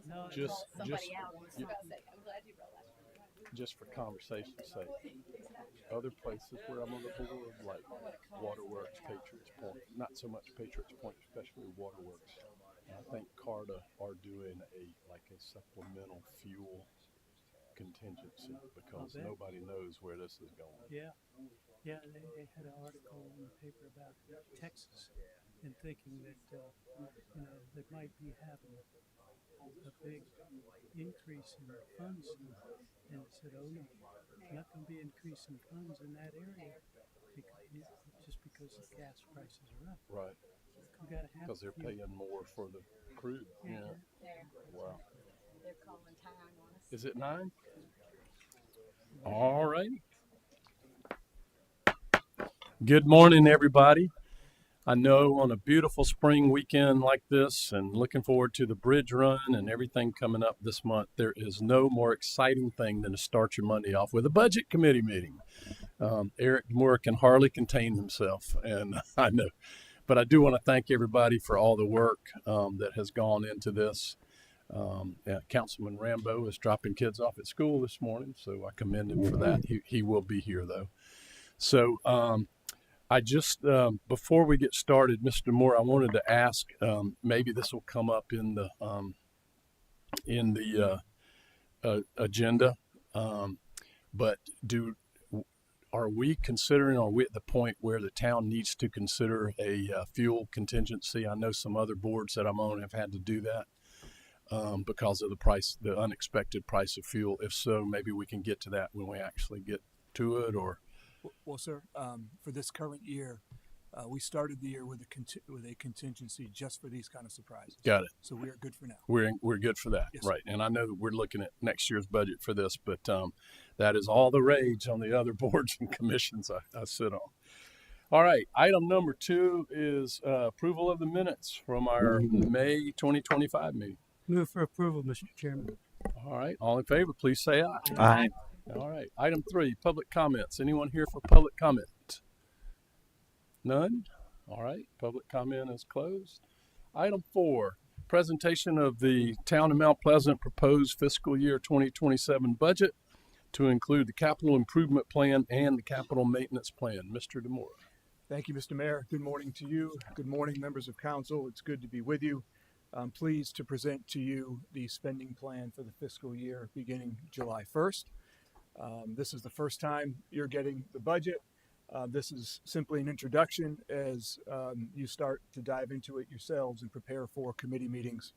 No, Just, Call just, somebody out on you- something. I'm glad you realized. just for conversation's sake, other places where I'm on the board, like Waterworks, Patriots Point, not so much Patriots Point, especially Waterworks. I think CARTA are doing a supplemental fuel contingency because bet. nobody knows where this is going. Yeah, yeah. They had an article in the paper about Texas and thinking that they might be having a big increase in funds, and it said, "Oh no, not going to be increasing funds in that area just because the gas prices are up. Right, We got to have because they're fuel." paying more for the crude. Yeah. Wow. They're calling time on us. Is it 9? All right. Good morning, everybody. I know on a beautiful spring weekend like this and looking forward to the bridge run and everything coming up this month, there is no more exciting thing than to start your Monday off with a budget committee meeting. Eric Moore can hardly contain himself, and I know. But I do want to thank everybody for all the work that has gone into this. Councilman Rambo is dropping kids off at school this morning, so I commend him for that. He will be here, though. So I just, before we get started, Mr. Moore, I wanted to ask, maybe this will come up in the agenda, but are we at the point where the town needs to consider a fuel contingency? I know some other boards that I'm on have had to do that because of the unexpected price of fuel. If so, maybe we can get to that when we actually get to it, or. Well, sir, for this current year, we started the year with a contingency just for these kind of surprises. Got it. So we are good for now. We're good for that, yes, right? And I know that we're looking at next year's budget for this, but that is all the rage on the other boards and commissions I sit on. All right, item number 2 is approval of the minutes from our May 2025 meeting. Move for approval, Mr. Chairman. All right, all in favor, please say aye. Aye. All right, item 3, public comments. Anyone here for public comment? None? All right, public comment is closed. Item 4, presentation of the Town of Mount Pleasant proposed fiscal year 2027 budget to include the capital improvement plan and the capital maintenance plan. Mr. DeMora. Thank you, Mr. Mayor. Good morning to you. Good morning, members of council. It's good to be with you. I'm pleased to present to you the spending plan for the fiscal year beginning July 1st. This is the first time you're getting the budget. This is simply an introduction as you start to dive into it yourselves and prepare for committee meetings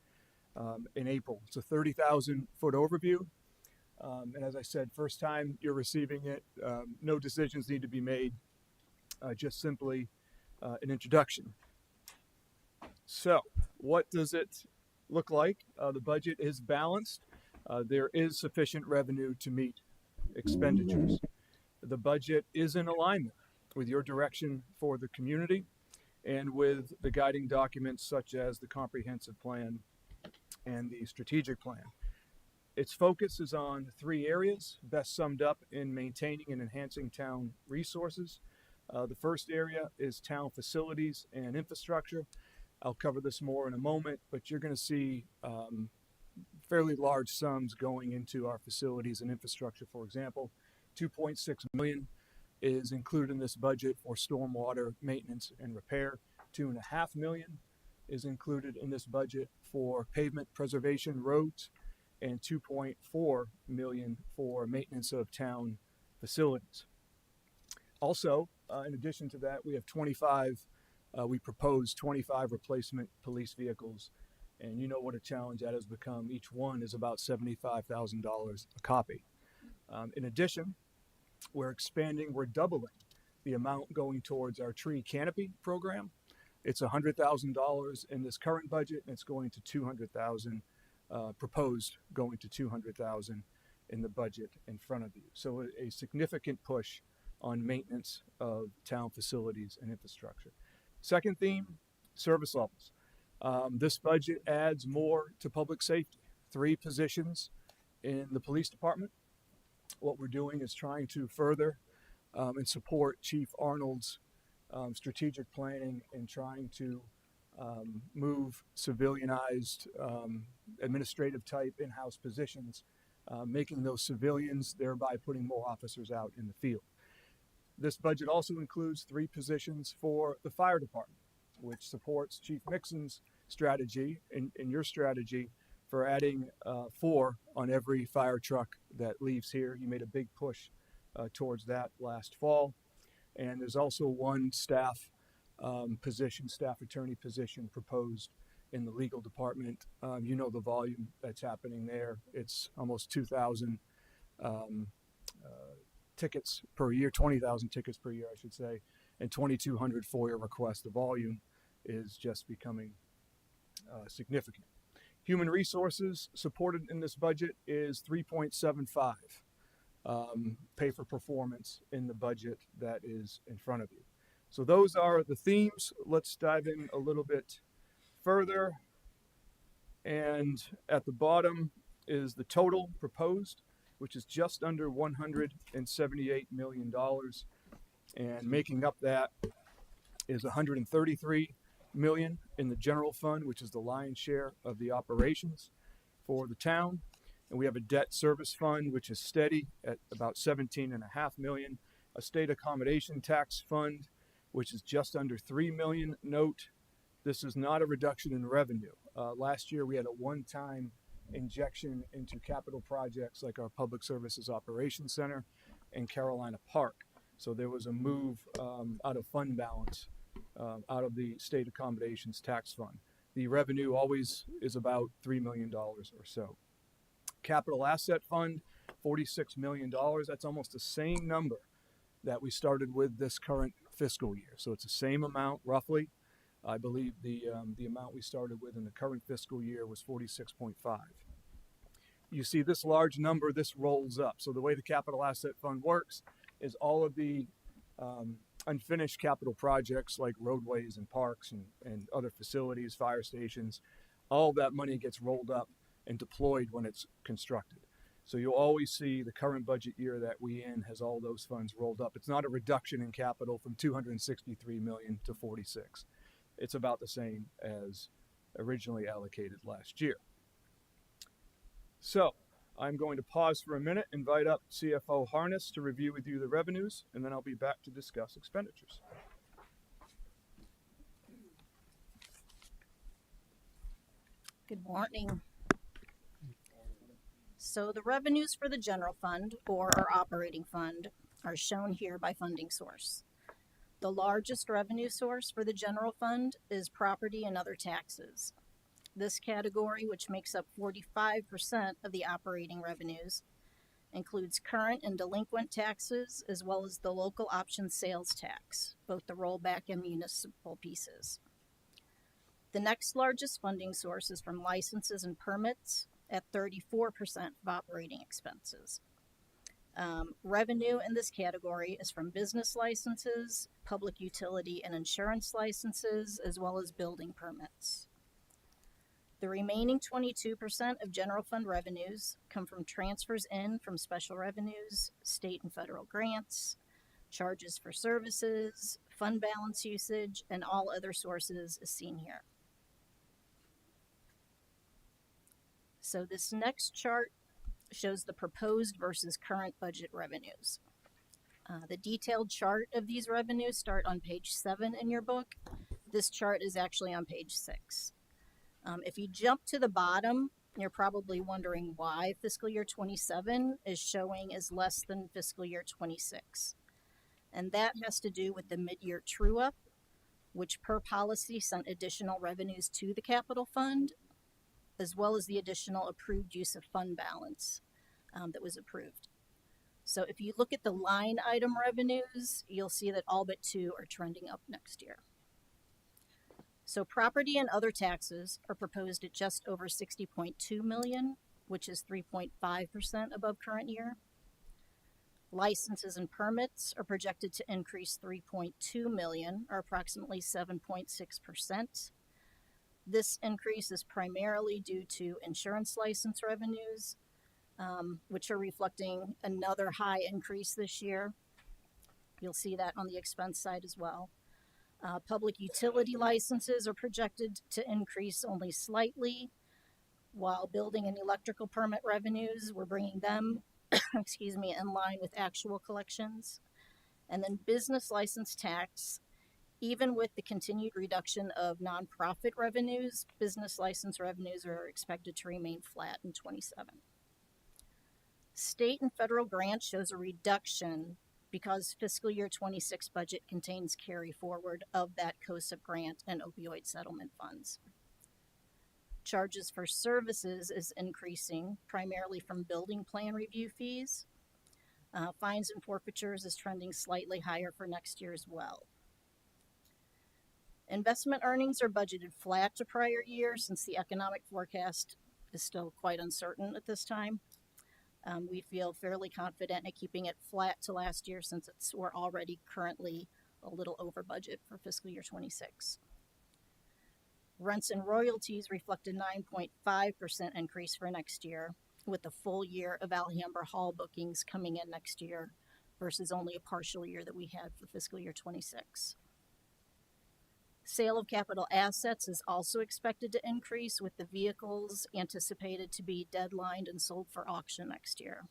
in April. It's a 30,000-foot overview. And as I said, first time you're receiving it, no decisions need to be made, just simply an introduction. So what does it look like? The budget is balanced. There is sufficient revenue to meet expenditures. The budget is in alignment with your direction for the community and with the guiding documents such as the comprehensive plan and the strategic plan. Its focus is on 3 areas, best summed up in maintaining and enhancing town resources. The first area is town facilities and infrastructure. I'll cover this more in a moment, but you're going to see fairly large sums going into our facilities and infrastructure. For example, $2.6 million is included in this budget for stormwater maintenance and repair. $2.5 million is included in this budget for pavement preservation roads, and $2.4 million for maintenance of town facilities. Also, in addition to that, we proposed 25 replacement police vehicles, and you know what a challenge that has become. Each one is about $75,000 a copy. In addition, we're doubling the amount going towards our tree canopy program. It's $100,000 in this current budget, and it's going to $200,000, proposed going to $200,000 in the budget in front of you. So a significant push on maintenance of town facilities and infrastructure. Second theme, service levels. This budget adds more to public safety. 3 positions in the police department. What we're doing is trying to further and support Chief Arnold's strategic planning and trying to move civilianized administrative type in-house positions, making those civilians, thereby putting more officers out in the field. This budget also includes 3 positions for the fire department, which supports Chief Mixon's strategy and your strategy for adding 4 on every fire truck that leaves here. You made a big push towards that last fall. And there's also 1 staff attorney position proposed in the legal department. You know the volume that's happening there. It's almost 2,000 tickets per year, 20,000 tickets per year, I should say, and 2,200 FOIA requests. The volume is just becoming significant. Human resources supported in this budget is 3.75 pay for performance in the budget that is in front of you. So those are the themes. Let's dive in a little bit further. And at the bottom is the total proposed, which is just under $178 million. And making up that is $133 million in the general fund, which is the lion's share of the operations for the town. And we have a debt service fund, which is steady at about $17.5 million, a state accommodation tax fund, which is just under $3 million. Note, this is not a reduction in revenue. Last year, we had a one-time injection into capital projects like our Public Services Operations Center and Carolina Park. So there was a move out of fund balance, out of the state accommodations tax fund. The revenue always is about $3 million or so. Capital Asset Fund, $46 million. That's almost the same number that we started with this current fiscal year. So it's the same amount, roughly. I believe the amount we started with in the current fiscal year was 46.5. You see this large number, this rolls up. So the way the Capital Asset Fund works is all of the unfinished capital projects like roadways and parks and other facilities, fire stations, all of that money gets rolled up and deployed when it's constructed. So you'll always see the current budget year that we in has all those funds rolled up. It's not a reduction in capital from 263 million to 46. It's about the same as originally allocated last year. So I'm going to pause for a minute, invite up CFO Harness to review with you the revenues, and then I'll be back to discuss expenditures. Good morning. So the revenues for the general fund or our operating fund are shown here by funding source. The largest revenue source for the general fund is property and other taxes. This category, which makes up 45% of the operating revenues, includes current and delinquent taxes as well as the local option sales tax, both the rollback and municipal pieces. The next largest funding source is from licenses and permits at 34% of operating expenses. Revenue in this category is from business licenses, public utility and insurance licenses, as well as building permits. The remaining 22% of general fund revenues come from transfers in from special revenues, state and federal grants, charges for services, fund balance usage, and all other sources as seen here. So this next chart shows the proposed versus current budget revenues. The detailed chart of these revenues start on page 7 in your book. This chart is actually on page 6. If you jump to the bottom, you're probably wondering why fiscal year 27 is showing as less than fiscal year 26. And that has to do with the mid-year true-up, which per policy sent additional revenues to the capital fund, as well as the additional approved use of fund balance that was approved. So if you look at the line item revenues, you'll see that all but 2 are trending up next year. So property and other taxes are proposed at just over 60.2 million, which is 3.5% above current year. Licenses and permits are projected to increase 3.2 million, or approximately 7.6%. This increase is primarily due to insurance license revenues, which are reflecting another high increase this year. You'll see that on the expense side as well. Public utility licenses are projected to increase only slightly, while building and electrical permit revenues, we're bringing them, excuse me, in line with actual collections. And then business license tax, even with the continued reduction of nonprofit revenues, business license revenues are expected to remain flat in 27. State and federal grants shows a reduction because fiscal year 26 budget contains carry forward of that COSIP grant and opioid settlement funds. Charges for services is increasing primarily from building plan review fees. Fines and forfeitures is trending slightly higher for next year as well. Investment earnings are budgeted flat to prior year since the economic forecast is still quite uncertain at this time. We feel fairly confident in keeping it flat to last year since we're already currently a little over budget for fiscal year 26. Rents and royalties reflect a 9.5% increase for next year, with the full year of Alhambra Hall bookings coming in next year versus only a partial year that we had for fiscal year 26. Sale of capital assets is also expected to increase, with the vehicles anticipated to be deadlined and sold for auction next year.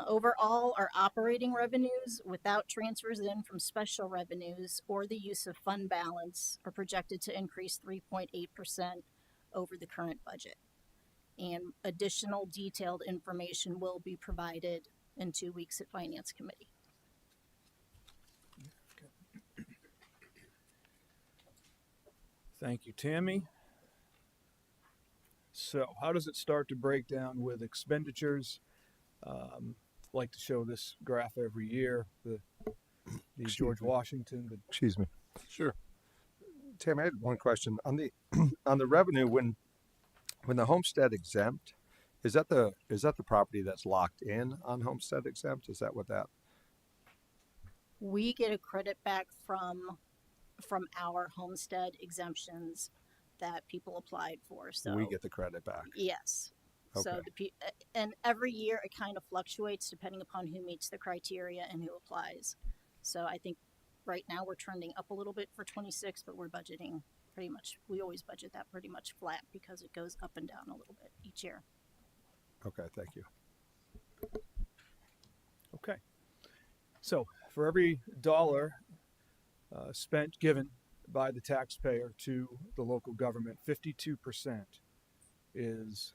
Overall, our operating revenues without transfers in from special revenues or the use of fund balance are projected to increase 3.8% over the current budget. And additional detailed information will be provided in 2 weeks at Finance Committee. Thank you, Tammy. So how does it start to break down with expenditures? Like to show this graph every year, the George Washington. Excuse me. Sure. Tam, I had one question on the on the revenue when the homestead exempt, is that the property that's locked in on homestead exempt? Is that what that? We get a credit back from our homestead exemptions that people applied for. So We get the credit back. yes. So Okay. and every year it kind of fluctuates depending upon who meets the criteria and who applies. So I think right now we're trending up a little bit for 26, but we're budgeting pretty much. We always budget that pretty much flat because it goes up and down a little bit each year. Okay, thank you. Okay. So for every dollar given by the taxpayer to the local government, 52% is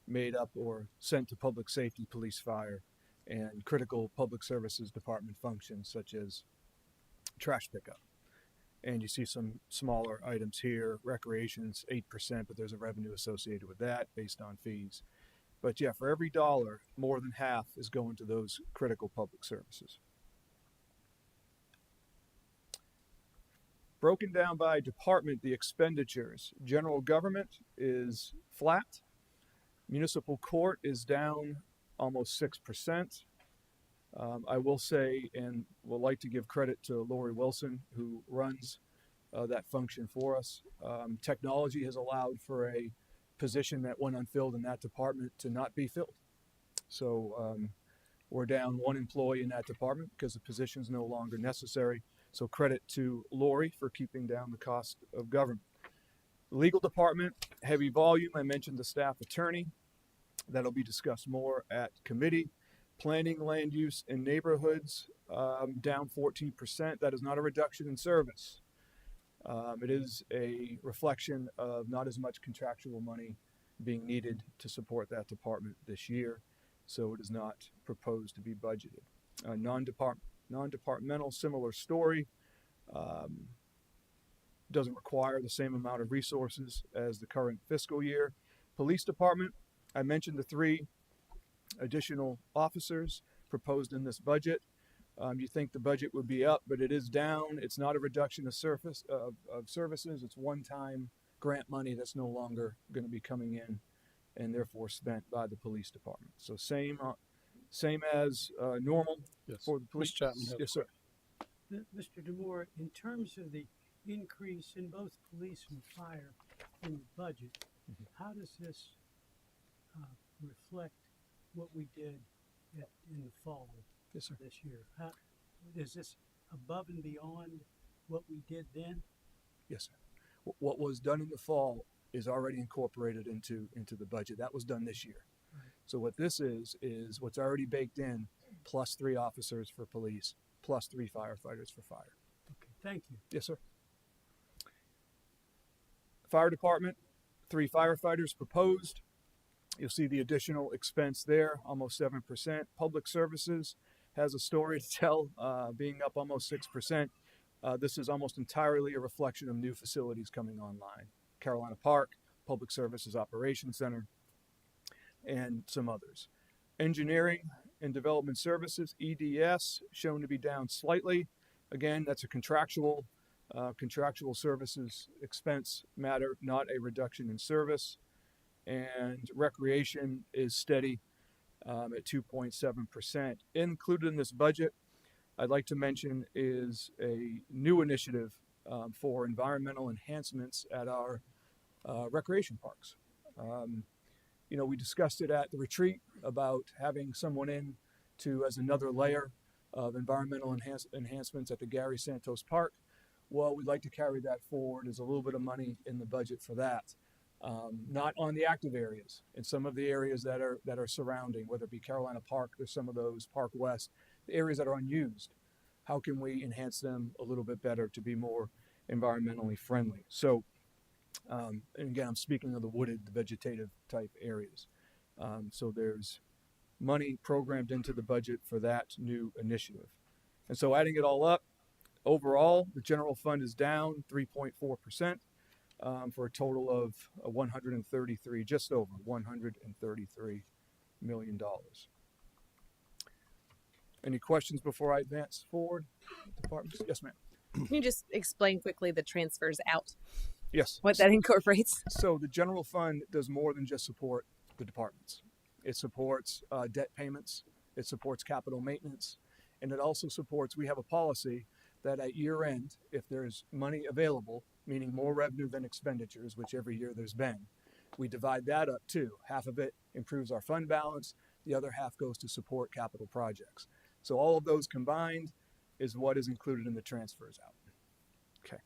made up or sent to public safety, police, fire, and critical public services department functions such as trash pickup. And you see some smaller items here. Recreation's 8%, but there's a revenue associated with that based on fees. But yeah, for every dollar, more than half is going to those critical public services. Broken down by department, the expenditures. General government is flat. Municipal court is down almost 6%. I will say, and would like to give credit to Lori Wilson, who runs that function for us. Technology has allowed for a position that went unfilled in that department to not be filled. So we're down one employee in that department because the position is no longer necessary. So credit to Lori for keeping down the cost of government. Legal department, heavy volume. I mentioned the staff attorney. That'll be discussed more at committee. Planning, land use, and neighborhoods, down 14%. That is not a reduction in service. It is a reflection of not as much contractual money being needed to support that department this year. So it is not proposed to be budgeted. Non-departmental, similar story. Doesn't require the same amount of resources as the current fiscal year. Police department, I mentioned the 3 additional officers proposed in this budget. You think the budget would be up, but it is down. It's not a reduction of services. It's one-time grant money that's no longer going to be coming in and therefore spent by the police department. So same as normal Yes. for the police. Ms. Chapman, Yes, sir. Mr. Demore, in terms of the increase in both police and fire in the budget, how does this reflect what we did in the fall Yes, sir. this year? Is this above and beyond what we did then? Yes, sir. What was done in the fall is already incorporated into the budget. That was done this year. Right. So what this is what's already baked in, plus 3 officers for police, plus 3 firefighters for fire. Okay, thank you. Yes, sir. Fire department, 3 firefighters proposed. You'll see the additional expense there, almost 7%. Public services has a story to tell, being up almost 6%. This is almost entirely a reflection of new facilities coming online. Carolina Park, Public Services Operations Center, and some others. Engineering and Development Services, EDS, shown to be down slightly. Again, that's a contractual services expense matter, not a reduction in service. And recreation is steady at 2.7%. Included in this budget, I'd like to mention, is a new initiative for environmental enhancements at our recreation parks. We discussed it at the retreat about having someone in as another layer of environmental enhancements at the Gary Santos Park. Well, we'd like to carry that forward. There's a little bit of money in the budget for that. Not on the active areas, in some of the areas that are surrounding, whether it be Carolina Park, there's some of those, Park West, the areas that are unused. How can we enhance them a little bit better to be more environmentally friendly? So, and again, I'm speaking of the wooded, the vegetative type areas. So there's money programmed into the budget for that new initiative. And so adding it all up, overall, the general fund is down 3.4%. For a total of just over $133 million. Any questions before I advance forward? Departments? Yes, ma'am. Can you just explain quickly the transfers out, Yes. what that incorporates? So the general fund does more than just support the departments. It supports debt payments. It supports capital maintenance. And it also supports, we have a policy that at year end, if there's money available, meaning more revenue than expenditures, which every year there's been, we divide that up too. Half of it improves our fund balance. The other half goes to support capital projects. So all of those combined is what is included in the transfers out. Okay.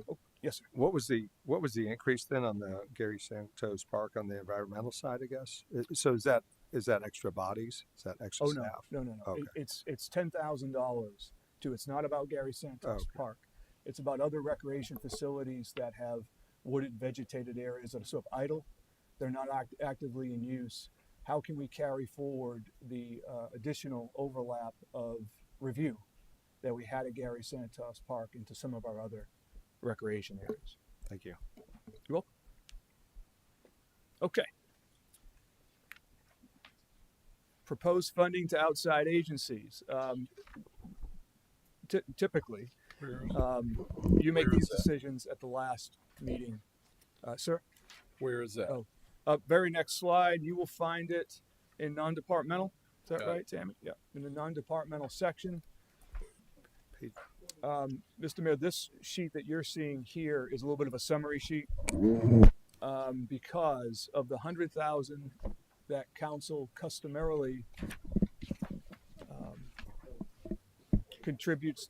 Oh, yes, sir. What was the increase then on the Gary Santos Park on the environmental side, I guess? So is that extra bodies? Is that extra Oh, no, staff? no. Okay. It's $10,000 too. It's not about Gary Santos Okay. Park. It's about other recreation facilities that have wooded, vegetated areas that are sort of idle. They're not actively in use. How can we carry forward the additional overlap of review that we had at Gary Santos Park into some of our other recreation areas? Thank you. You're welcome. Okay. Proposed funding to outside agencies. Typically, you make Where these is that? decisions at the last meeting. Sir? Where is that? Oh. Very next slide, you will find it in non-departmental. Is that Got it. right, Tammy? Yeah, in the non-departmental section. Page- Mr. Mayor, this sheet that you're seeing here is a little bit of a summary sheet because of the 100,000 that council customarily contributes.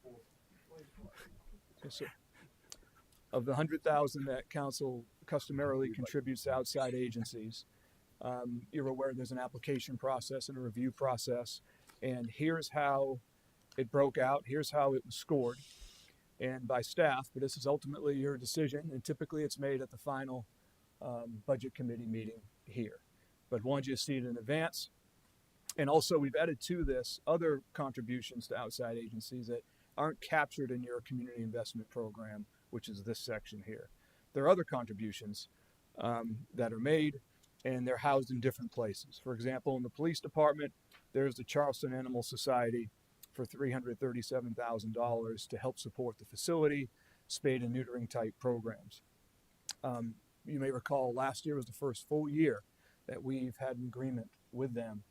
Yes, sir. Of the 100,000 that council customarily contributes to outside agencies, you're aware there's an application process and a review process, and here's how it broke out. Here's how it was scored, and by staff. But this is ultimately your decision, and typically it's made at the final budget committee meeting here. But wanted you to see it in advance. And also, we've added to this other contributions to outside agencies that aren't captured in your community investment program, which is this section here. There are other contributions that are made, and they're housed in different places. For example, in the police department, there's the Charleston Animal Society for $337,000 to help support the facility, spade and neutering type programs. You may recall last year was the first full year that we've had an agreement with them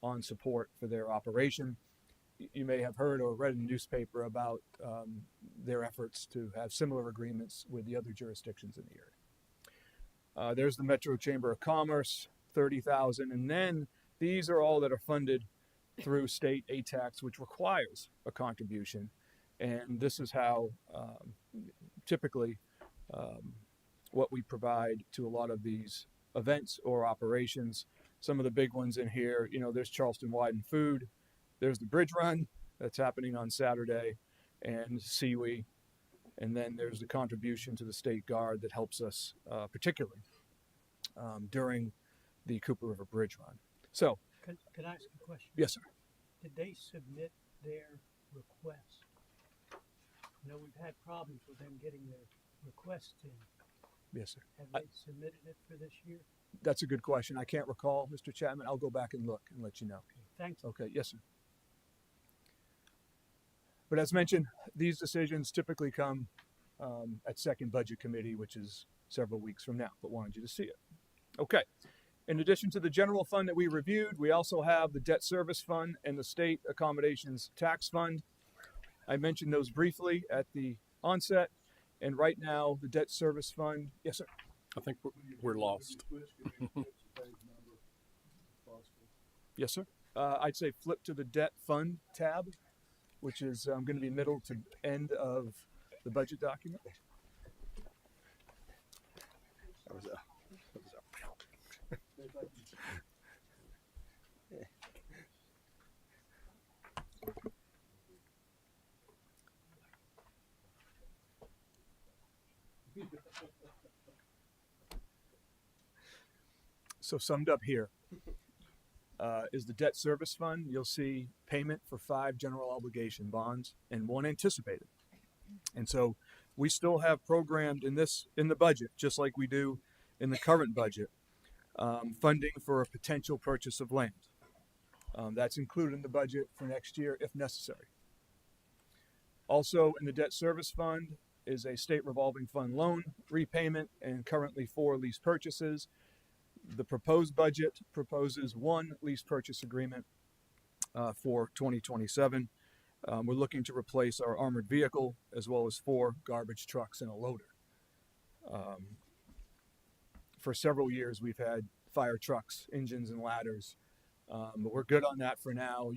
on support for their operation. You may have heard or read in the newspaper about their efforts to have similar agreements with the other jurisdictions in the area. There's the Metro Chamber of Commerce, $30,000, and then these are all that are funded through state ATAX, which requires a contribution. And this is how typically what we provide to a lot of these events or operations. Some of the big ones in here, there's Charleston Wine and Food, there's the Bridge Run that's happening on Saturday, and SeaWe, and then there's the contribution to the State Guard that helps us particularly during the Cooper River Bridge Run. So, Could I ask a question? yes, sir. Did they submit their request? We've had problems with them getting their requests in. Yes, sir. Have I- they submitted it for this year? That's a good question. I can't recall, Mr. Chapman. I'll go back and look and let you know. Okay, thanks. Okay, yes, sir. But as mentioned, these decisions typically come at second budget committee, which is several weeks from now, but wanted you to see it. Okay. In addition to the general fund that we reviewed, we also have the debt service fund and the state accommodations tax fund. I mentioned those briefly at the onset, and right now the debt service fund, yes, sir. I think we're lost. Yes, sir. I'd say flip to the debt fund tab, which is going to be middle to end of the budget document. That was a So summed up here is the debt service fund. You'll see payment for 5 general obligation bonds and 1 anticipated. And so we still have programmed in the budget, just like we do in the current budget, funding for a potential purchase of land. That's included in the budget for next year if necessary. Also in the debt service fund is a state revolving fund loan repayment and currently 4 lease purchases. The proposed budget proposes 1 lease purchase agreement for 2027. We're looking to replace our armored vehicle as well as 4 garbage trucks and a loader. For several years, we've had fire trucks, engines, and ladders, but we're good on that for now.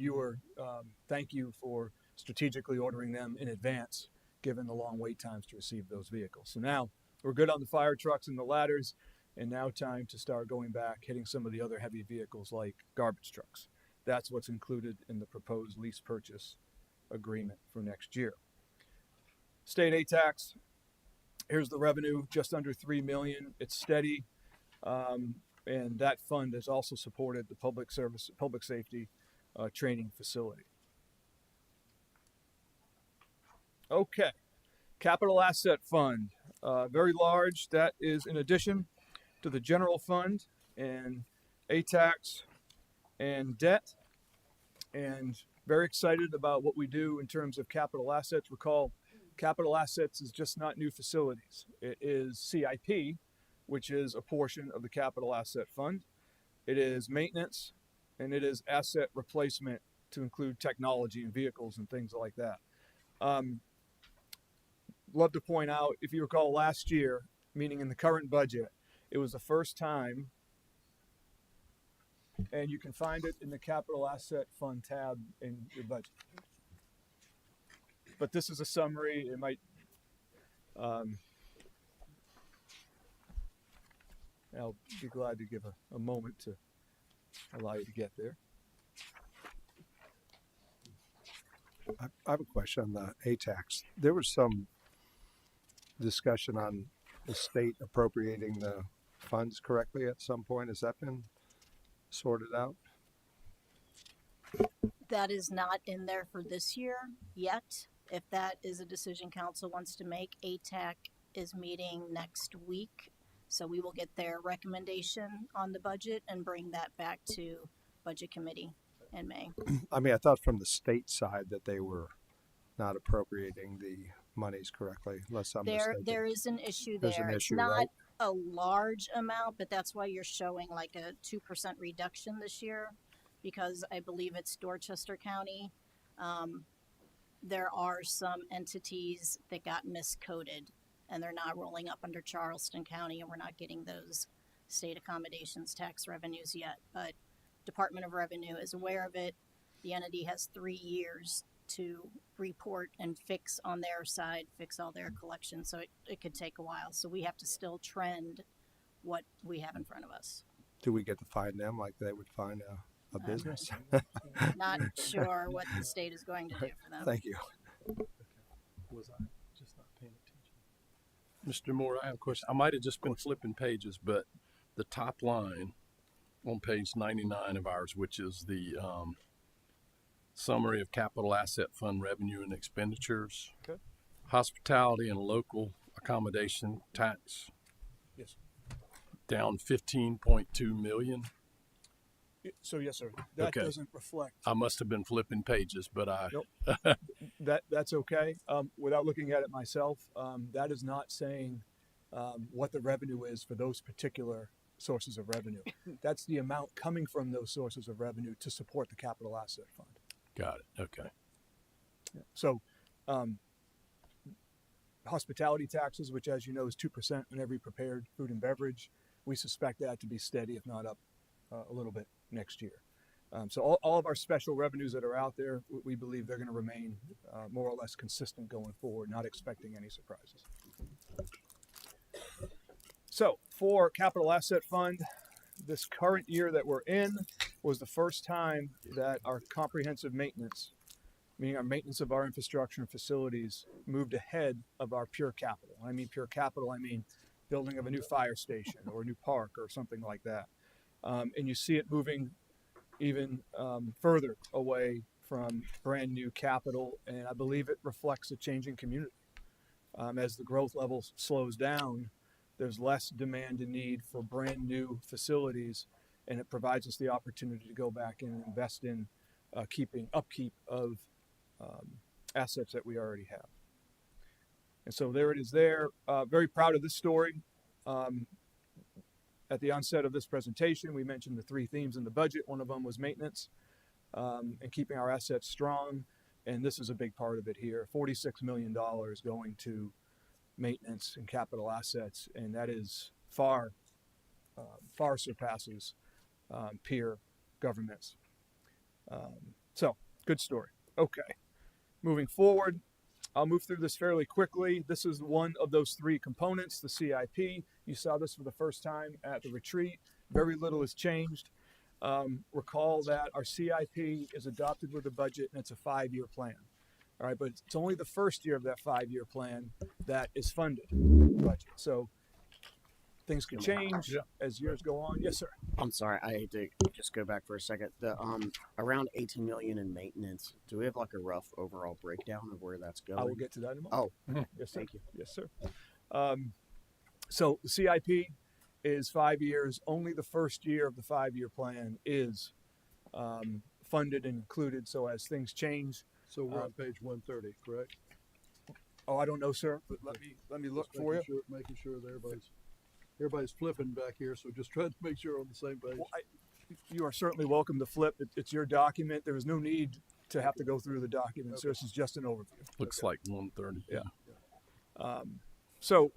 Thank you for strategically ordering them in advance, given the long wait times to receive those vehicles. So now we're good on the fire trucks and the ladders. And now time to start going back, hitting some of the other heavy vehicles like garbage trucks. That's what's included in the proposed lease purchase agreement for next year. State ATAX, here's the revenue, just under $3 million. It's steady, and that fund has also supported the public safety training facility. Okay, capital asset fund, very large. That is in addition to the general fund and ATAX and debt, and very excited about what we do in terms of capital assets. Recall, capital assets is just not new facilities. It is CIP, which is a portion of the capital asset fund. It is maintenance, and it is asset replacement to include technology and vehicles and things like that. Love to point out, if you recall last year, meaning in the current budget, it was the first time, and you can find it in the capital asset fund tab in your budget. But this is a summary. It might, I'll be glad to give a moment to allow you to get there. I have a question on the ATAX. There was some discussion on the state appropriating the funds correctly at some point. Has that been sorted out? That is not in there for this year yet. If that is a decision council wants to make, ATAC is meeting next week. So we will get their recommendation on the budget and bring that back to budget committee in May. I mean, I thought from the state side that they were not appropriating the monies correctly, unless I'm mistaken. There is an issue There's there. an It's issue, not right? a large amount, but that's why you're showing like a 2% reduction this year, because I believe it's Dorchester County. There are some entities that got miscoded and they're not rolling up under Charleston County, and we're not getting those state accommodations tax revenues yet. But Department of Revenue is aware of it. the entity has 3 years to report and fix on their side, fix all their collections. So it could take a while. So we have to still trend what we have in front of us. Do we get to find them like they would find a business? Not sure what the state is going to do for them. Thank you. Was I just not paying attention? Mr. Moore, I have a question. I might have just been flipping pages, but the top line on page 99 of ours, which is the summary of capital asset fund revenue and expenditures, Okay. hospitality and local accommodation tax Yes. down 15.2 million. So yes, sir. That Okay. doesn't reflect. I must have been flipping pages, but I Nope. That's okay. Without looking at it myself, that is not saying what the revenue is for those particular sources of revenue. That's the amount coming from those sources of revenue to support the capital asset fund. got it. Okay. So, hospitality taxes, which as you know is 2% on every prepared food and beverage, we suspect that to be steady, if not up a little bit next year. So all of our special revenues that are out there, we believe they're going to remain more or less consistent going forward, not expecting any surprises. So for capital asset fund, this current year that we're in was the first time that our comprehensive maintenance, meaning our maintenance of our infrastructure and facilities, moved ahead of our pure capital. When I mean pure capital, I mean building of a new fire station or a new park or something like that. And you see it moving even further away from brand new capital, and I believe it reflects a changing community. As the growth level slows down, there's less demand and need for brand new facilities, and it provides us the opportunity to go back and invest in upkeep of assets that we already have. And so there it is there. Very proud of this story. At the onset of this presentation, we mentioned the 3 themes in the budget. One of them was maintenance and keeping our assets strong. And this is a big part of it here. $46 million going to maintenance and capital assets. And that is far surpasses peer governments. So good story. Okay. Moving forward, I'll move through this fairly quickly. This is one of those 3 components, the CIP. You saw this for the first time at the retreat. Very little has changed. Recall that our CIP is adopted with the budget, and it's a 5-year plan. All right, but it's only the first year of that 5-year plan that is funded budget. So things can change as years go on. Yes, sir. I'm sorry, I hate to just go back for a second. The around 18 million in maintenance. Do we have like a rough overall breakdown of where that's going? I will get to that in a moment. Oh, Yes, sir. thank you. Yes, sir. So the CIP is 5 years. Only the first year of the 5-year plan is funded and included. So as things change, So we're on page 130, correct? oh, I don't know, sir, but let me look for you. Making sure that everybody's flipping back here, so just trying to make sure we're on the same page. Well, you are certainly welcome to flip. It's your document. There is no need to have to go through the document. So this is just an overview. Looks like 130. Yeah. So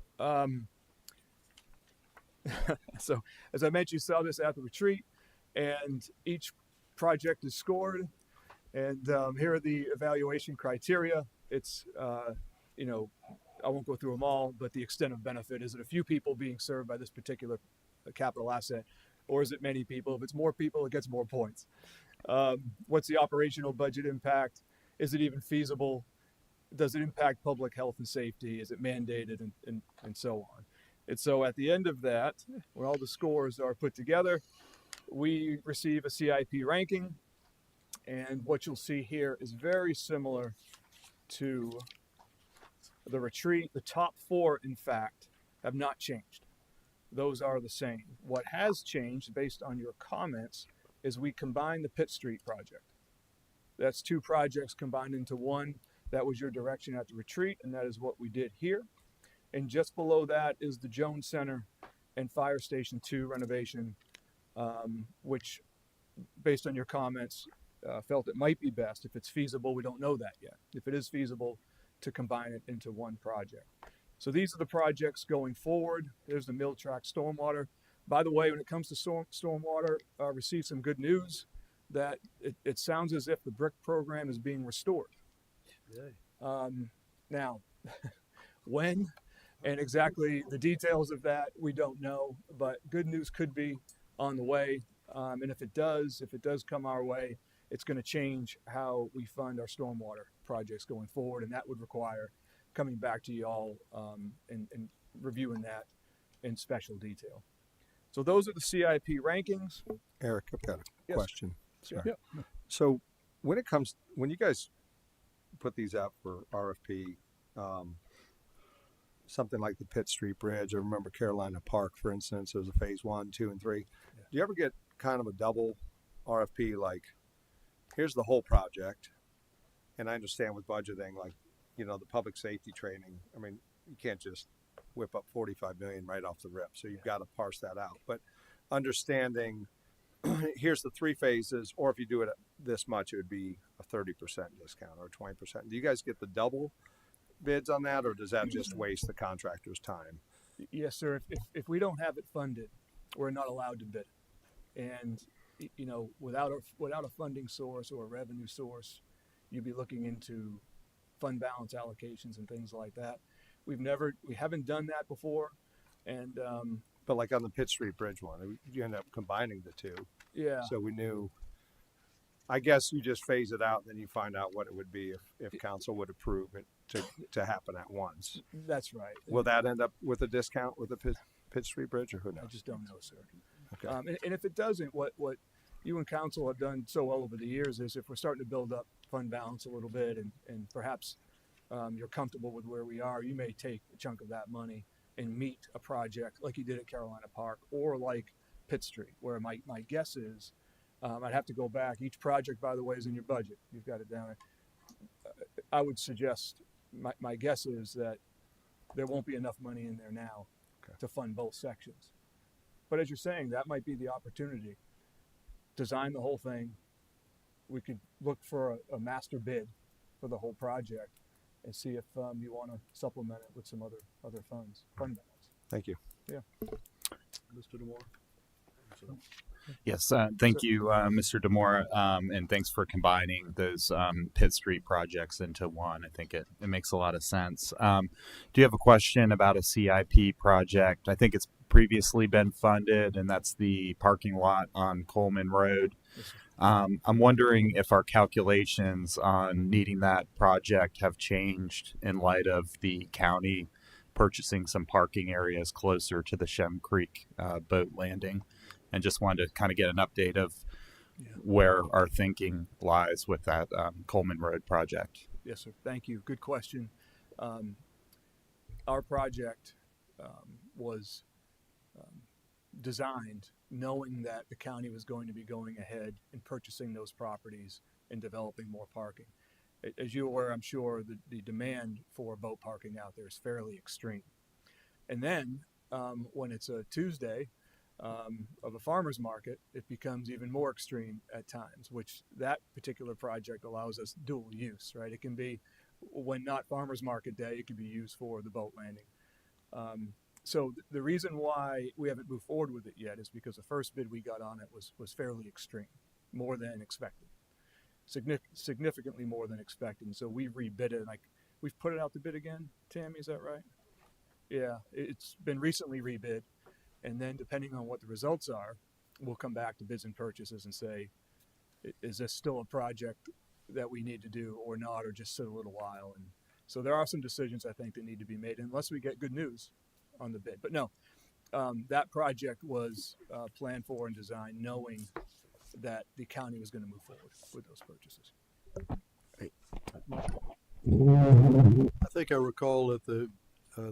so as I mentioned, you saw this at the retreat, and each project is scored. And here are the evaluation criteria. It's, I won't go through them all, but the extent of benefit. Is it a few people being served by this particular capital asset, or is it many people? If it's more people, it gets more points. What's the operational budget impact? Is it even feasible? Does it impact public health and safety? Is it mandated, and so on? And so at the end of that, when all the scores are put together, we receive a CIP ranking. And what you'll see here is very similar to the retreat. The top 4, in fact, have not changed. Those are the same. What has changed, based on your comments, is we combined the Pitt Street project. That's 2 projects combined into one. That was your direction at the retreat, and that is what we did here. And just below that is the Jones Center and Fire Station 2 renovation, which, based on your comments, felt it might be best, if it's feasible, we don't know that yet, if it is feasible, to combine it into one project. So these are the projects going forward. There's the Mill Track Stormwater. By the way, when it comes to stormwater, received some good news. that it sounds as if the BRIC program is being restored. Now, when and exactly the details of that, we don't know, but good news could be on the way. And if it does come our way, it's going to change how we fund our stormwater projects going forward. And that would require coming back to you all and reviewing that in special detail. So those are the CIP rankings. Eric, I've got a Yes. question. Sure. Sorry. So when you guys put these out for RFP, something like the Pitt Street Bridge, I remember Carolina Park, for instance, there was a phase 1, 2, and 3. Yeah. Do you ever get kind of a double RFP, like, here's the whole project, and I understand with budgeting, like, you know, the public safety training, I mean, you can't just whip up 45 million right off the rip, so you've got to parse that out. But understanding, here's the 3 phases, or if you do it at this much, it would be a 30% discount or 20%. Do you guys get the double bids on that, or does that just waste the contractor's time? Yes, sir. If we don't have it funded, we're not allowed to bid it. And, you know, without a funding source or a revenue source, you'd be looking into fund balance allocations and things like that. We haven't done that before. And, But like on the Pitt Street Bridge one, you end up combining the two. yeah, So we knew, I guess you just phase it out, and then you find out what it would be if council would approve it to happen at once. that's right. Will that end up with a discount with the Pitt Street Bridge, or who I knows? just don't know, sir. Okay. And if it doesn't, what you and council have done so well over the years is if we're starting to build up fund balance a little bit and perhaps you're comfortable with where we are, you may take a chunk of that money and meet a project like you did at Carolina Park or like Pitt Street, where my guess is, I'd have to go back. Each project, by the way, is in your budget. You've got it down there. I would suggest, my guess is that there won't be enough money in there now to fund both sections. But as you're saying, that might be the opportunity. Design the whole thing. We could look for a master bid for the whole project and see if you want to supplement it with some other fund balance. Thank you. Mr. DeMore. Yes, thank you, Mr. Demore, and thanks for combining those Pitt Street projects into one. I think it makes a lot of sense. Do you have a question about a CIP project? I think it's previously been funded, and that's the parking lot on Coleman Road. I'm wondering if our calculations on needing that project have changed in light of the county purchasing some parking areas closer to the Shem Creek boat landing. And just wanted to kind of get an update of where our thinking lies with that Coleman Road project. Yes, sir. Thank you. Good question. Our project was designed knowing that the county was going to be going ahead and purchasing those properties and developing more parking. As you're aware, I'm sure the demand for boat parking out there is fairly extreme. And then when it's a Tuesday, of a farmer's market, it becomes even more extreme at times, which that particular project allows us dual use, right? It can be, when not farmer's market day, it can be used for the boat landing. So the reason why we haven't moved forward with it yet is because the first bid we got on it was fairly extreme, more than expected, significantly more than expected. And so we rebid it, like we've put it out to bid again. Tammy, is that right? Yeah, it's been recently rebid. And then depending on what the results are, we'll come back to bids and purchases and say, is this still a project that we need to do or not, or just sit a little while? And so there are some decisions I think that need to be made unless we get good news on the bid. But no, that project was planned for and designed knowing that the county was going to move forward with those purchases. I think I recall at the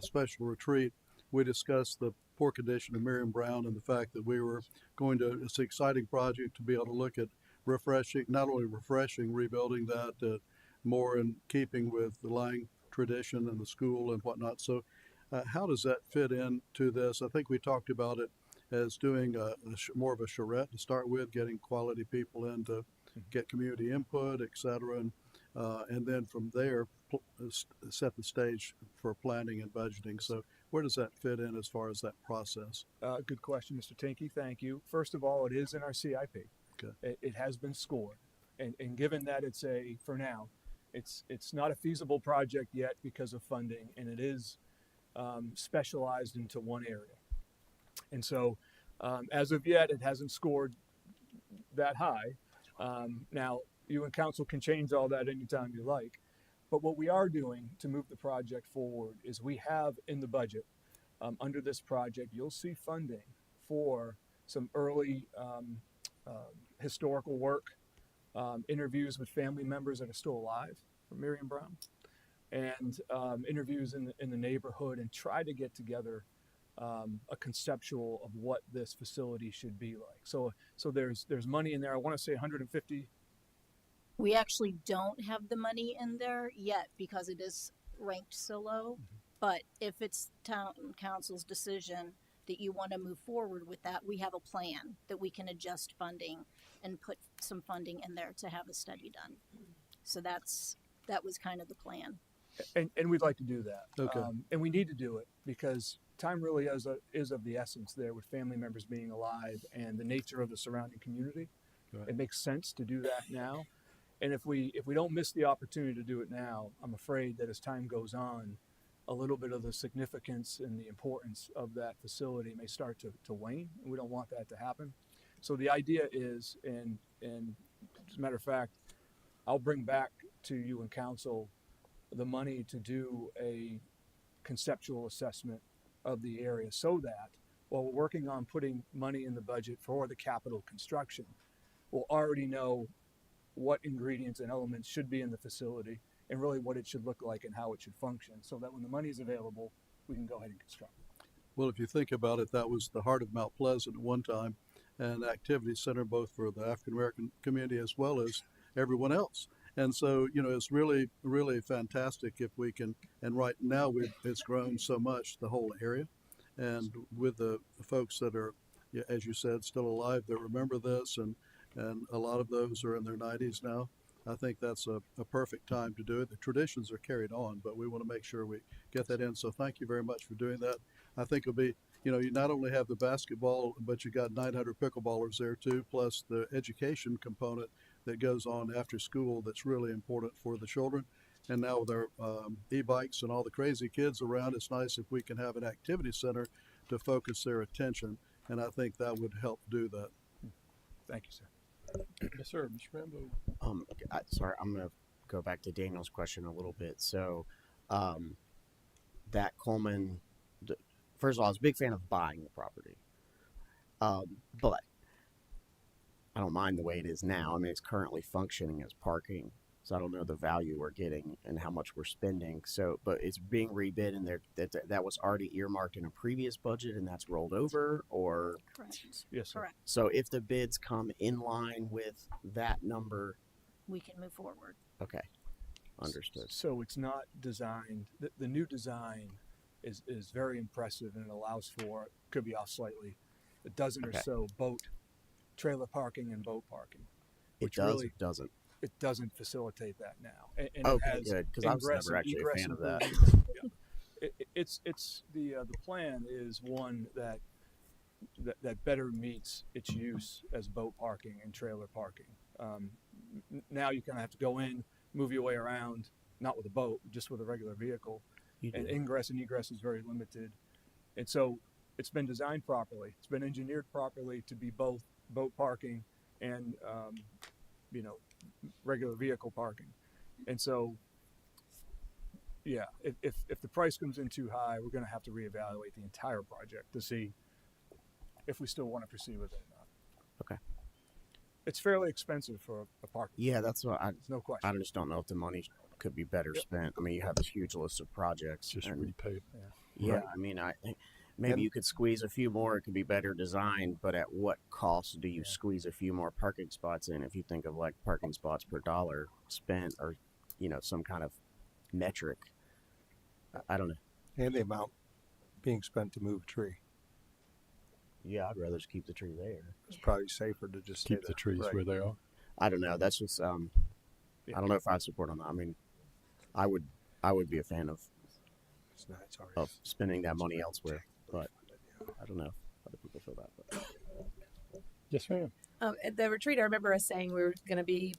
special retreat, we discussed the poor condition of Miriam Brown and the fact that we were going to, it's an exciting project to be able to look at refreshing, not only refreshing, rebuilding that more in keeping with the Lang tradition and the school and whatnot. So how does that fit into this? I think we talked about it as doing more of a charrette to start with, getting quality people in to get community input, et cetera. And then from there, set the stage for planning and budgeting. So where does that fit in as far as that process? Good question, Mr. Tinky. Thank you. First of all, it is in our CIP. Okay. It has been scored, and given that it's for now, it's not a feasible project yet because of funding, and it is specialized into one area, and so as of yet, it hasn't scored that high. Now, you and council can change all that anytime you like. But what we are doing to move the project forward is we have in the budget, under this project, you'll see funding for some early historical work, interviews with family members that are still alive from Miriam Brown, and interviews in the neighborhood, and try to get together a conceptual of what this facility should be like. So there's money in there. I want to say 150. We actually don't have the money in there yet because it is ranked so low. But if it's town council's decision that you want to move forward with that, we have a plan that we can adjust funding and put some funding in there to have a study done. So that was kind of the plan. And we'd like to do that. Okay. And we need to do it because time really is of the essence there with family members being alive and the nature of the surrounding community. Right. It makes sense to do that now. And if we don't miss the opportunity to do it now, I'm afraid that as time goes on, a little bit of the significance and the importance of that facility may start to wane. And we don't want that to happen. So the idea is, and as a matter of fact, I'll bring back to you and council the money to do a conceptual assessment of the area so that while we're working on putting money in the budget for the capital construction, we'll already know what ingredients and elements should be in the facility and really what it should look like and how it should function so that when the money is available, we can go ahead and construct. Well, if you think about it, that was the heart of Mount Pleasant at one time, and activity center both for the African American community as well as everyone else. And so, it's really, really fantastic if we can. And right now, it's grown so much, the whole area, and with the folks that are, as you said, still alive that remember this, and a lot of those are in their 90s now. I think that's a perfect time to do it. The traditions are carried on, but we want to make sure we get that in. So thank you very much for doing that. I think it'll be, you not only have the basketball, but you got 900 pickleballers there too, plus the education component that goes on after school that's really important for the children. And now with our e-bikes and all the crazy kids around, it's nice if we can have an activity center to focus their attention. And I think that would help do that. Thank you, sir. Yes, sir. Mr. Rambo. Sorry, I'm gonna go back to Daniel's question a little bit. So, that Coleman, first of all, I was a big fan of buying the property, but I don't mind the way it is now. I mean, it's currently functioning as parking, so I don't know the value we're getting and how much we're spending. So, but it's being rebid, and that was already earmarked in a previous budget, and that's rolled over, or Correct. Yes, sir. Correct. so if the bids come in line with that number, We can move forward. okay, understood. So it's not designed, the new design is very impressive and it allows for, could be off slightly, a dozen Okay. or so trailer parking and boat parking. It which does, really- it doesn't. It doesn't facilitate that now. And it Okay, has good, because I was ingress never and actually a egress fan of that. improvements. Yeah. It's the plan is one that better meets its use as boat parking and trailer parking. Now you kind of have to go in, move your way around, not with a boat, just with a regular vehicle. You And do. ingress and egress is very limited. And so it's been designed properly. It's been engineered properly to be both boat parking and, regular vehicle parking. And so, yeah, if the price comes in too high, we're going to have to reevaluate the entire project to see if we still want to proceed with it or not. Okay. It's fairly expensive for a parking. Yeah, that's what There's no question. I just don't know if the money could be better spent. I mean, you have this huge list of projects. Just and, repay. yeah, Right. I mean, I think maybe you could squeeze a few more. It could be better designed, but at what cost do you squeeze a few more parking spots in? If you think of like parking spots per dollar spent, or some kind of metric. I don't know. And the amount being spent to move a tree. Yeah, I'd rather just keep the tree there. It's probably safer to just Keep stay the there. trees Right. where they are. I don't know. That's just I don't know if I'd support on that. I mean, I would be a fan of It's not, it's already spending that money elsewhere, but I don't know if other people feel that. But. Yes, ma'am. At the retreat, I remember us saying we were going to be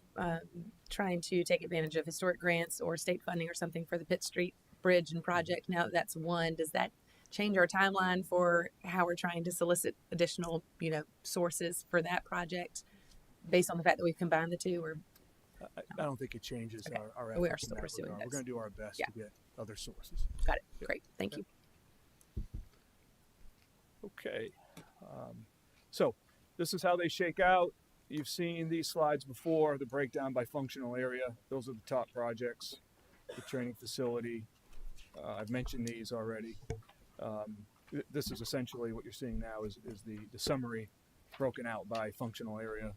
trying to take advantage of historic grants or state funding or something for the Pitt Street Bridge and project. Now that that's one, does that change our timeline for how we're trying to solicit additional, sources for that project based on the fact that we've combined the two? Or I don't think it changes Okay. our We are efforts in still that pursuing regard. We're those. going to do our best Yeah. to get other sources. got it? Great, thank you. Okay. So this is how they shake out. You've seen these slides before, the breakdown by functional area. Those are the top projects, the training facility. I've mentioned these already. This is essentially what you're seeing now is the summary broken out by functional area.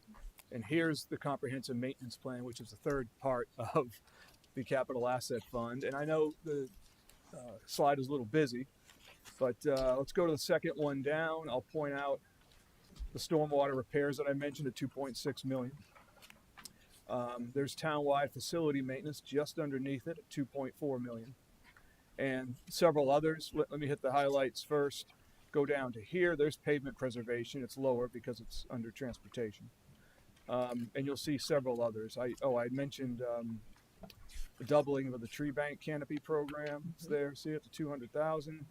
And here's the comprehensive maintenance plan, which is the third part of the capital asset fund. And I know the slide is a little busy, but let's go to the second one down. I'll point out the stormwater repairs that I mentioned at 2.6 million. There's townwide facility maintenance just underneath it at 2.4 million. And several others. Let me hit the highlights first. Go down to here. There's pavement preservation. It's lower because it's under transportation. And you'll see several others. I mentioned the doubling of the tree bank canopy program. It's there. See it, the 200,000.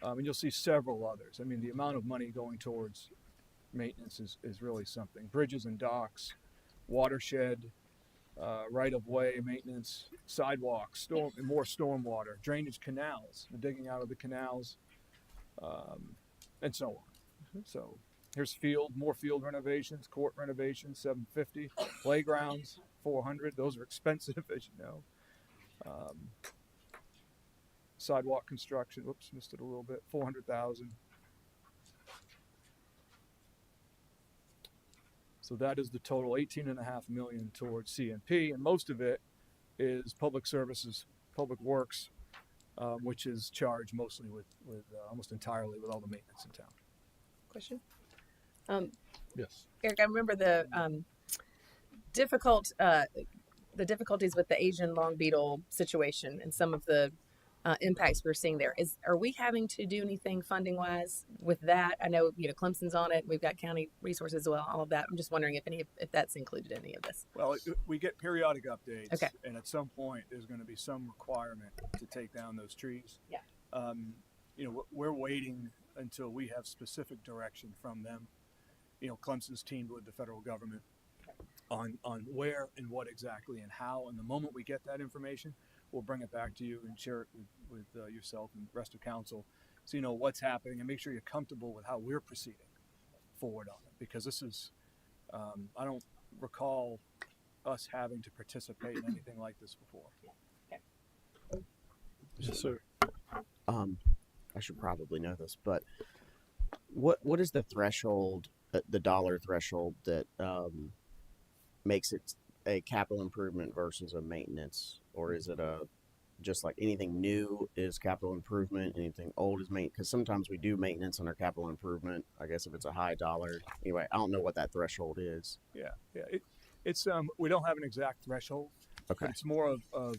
And you'll see several others. I mean, the amount of money going towards maintenance is really something. Bridges and docks, watershed, right-of-way maintenance, sidewalks, more stormwater, drainage canals, the digging out of the canals, and so on. So here's more field renovations, court renovations, 750, playgrounds, 400. Those are expensive, as you know. Sidewalk construction, whoops, missed it a little bit, 400,000. So that is the total, 18.5 million towards CNP, and most of it is public services, public works, which is charged mostly with almost entirely with all the maintenance in town. Question? Yes. Eric, I remember the difficulties with the Asian long beetle situation and some of the impacts we're seeing there. Are we having to do anything funding wise with that? I know Clemson's on it. We've got county resources as well. All of that. I'm just wondering if that's included in any of this. Well, we get periodic updates, Okay. and at some point there's going to be some requirement to take down those trees. Yeah. We're waiting until we have specific direction from them. Clemson's teamed with the federal government on where and what exactly and how. And the moment we get that information, we'll bring it back to you and share it with yourself and the rest of council, so you know what's happening and make sure you're comfortable with how we're proceeding forward on it. Because this is, I don't recall us having to participate in anything like this before. Yes, sir. I should probably know this, but what is the threshold, the dollar threshold that makes it a capital improvement versus a maintenance, or is it just like anything new is capital improvement, anything old is maintenance? Because sometimes we do maintenance under capital improvement. I guess if it's a high dollar, anyway, I don't know what that threshold is. Yeah. It's we don't have an exact threshold. Okay. But it's more of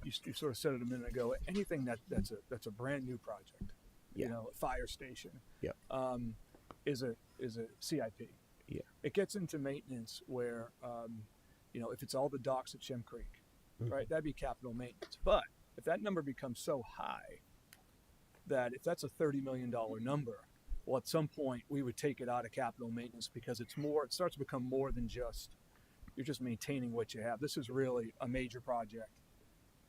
you sort of said it a minute ago. Anything that's a brand new project, Yeah. a fire station, Yep. is a CIP. Yeah. It gets into maintenance where if it's all the docks at Shem Creek, right, that'd be capital maintenance. But if that number becomes so high that if that's a $30 million number, well, at some point we would take it out of capital maintenance because it starts to become more than just you're just maintaining what you have. This is really a major project,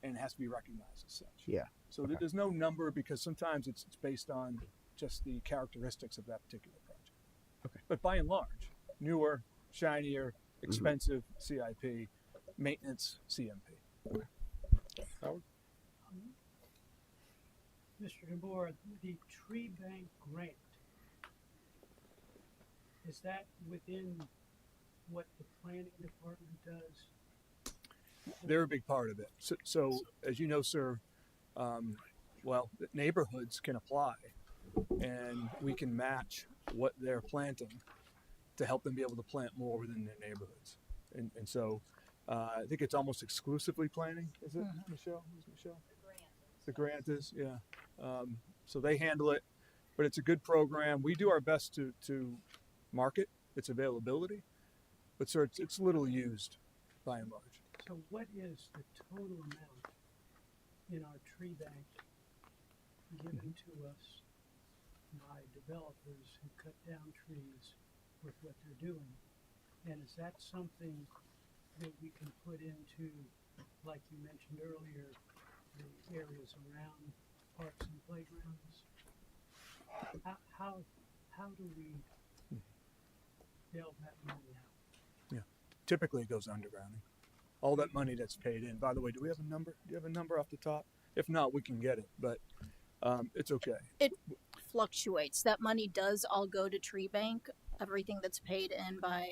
and it has to be recognized as such. Yeah. So there's no number because sometimes it's based on just the characteristics of that particular project. Okay. But by and large, newer, shinier, expensive CIP, maintenance CMP. Howard? Mr. DeBoer, the tree bank grant, is that within what the planning department does? They're a big part of it. So as you know, sir, neighborhoods can apply, and we can match what they're planting to help them be able to plant more within their neighborhoods. And so I think it's almost exclusively planning. Is it, Michelle? Is Michelle? The grant is, yeah. So they handle it, but it's a good program. We do our best to market its availability. But sir, it's little used by and large. So what is the total amount in our tree bank given to us by developers who cut down trees with what they're doing? And is that something that we can put into, like you mentioned earlier, the areas around parks and playgrounds? How do we delve that money out? Typically it goes undergrounding. All that money that's paid in. By the way, do we have a number? Do you have a number off the top? If not, we can get it, but it's okay. It fluctuates. That money does all go to tree bank. Everything that's paid in by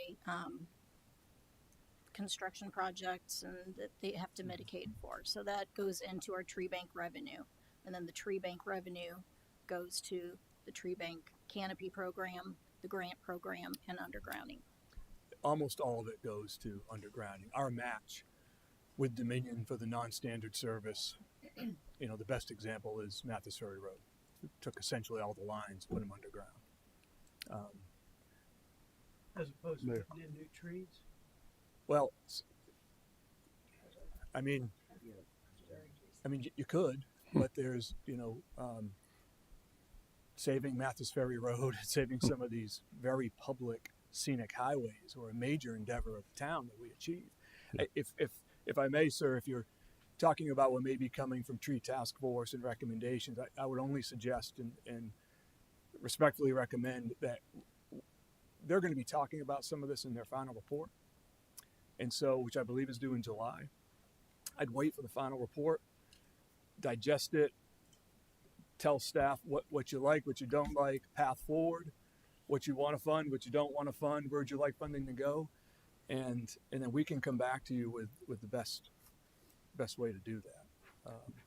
construction projects and that they have to mitigate for. So that goes into our tree bank revenue. And then the tree bank revenue goes to the tree bank canopy program, the grant program, and undergrounding. Almost all of it goes to undergrounding. Our match with Dominion for the non-standard service, the best example is Mathis Ferry Road. We took essentially all the lines, put them underground. As opposed to Mayor. putting in new trees? Well, I mean, you could, but there's, saving Mathis Ferry Road, saving some of these very public scenic highways were a major endeavor of the town that we achieved. If I may, sir, if you're talking about what may be coming from Tree Task Force and recommendations, I would only suggest and respectfully recommend that they're going to be talking about some of this in their final report. And so, which I believe is due in July. I'd wait for the final report, digest it, tell staff what you like, what you don't like, path forward, what you want to fund, what you don't want to fund, where'd you like funding to go, and then we can come back to you with the best way to do that,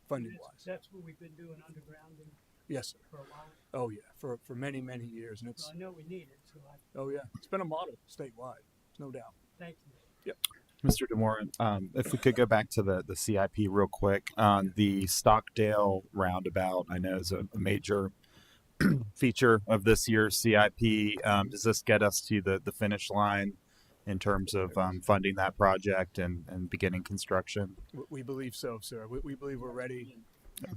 funding wise. That's what we've been doing undergrounding Yes, sir. for a while. Oh yeah, for many years, and it's Well, I know we need it, so oh yeah, it's been a model statewide, no doubt. thank you. Mr. Demore, if we could go back to the CIP real quick, the Stockdale roundabout, I know is a major feature of this year's CIP. Does this get us to the finish line in terms of funding that project and beginning construction? We believe so, sir. We believe we're ready.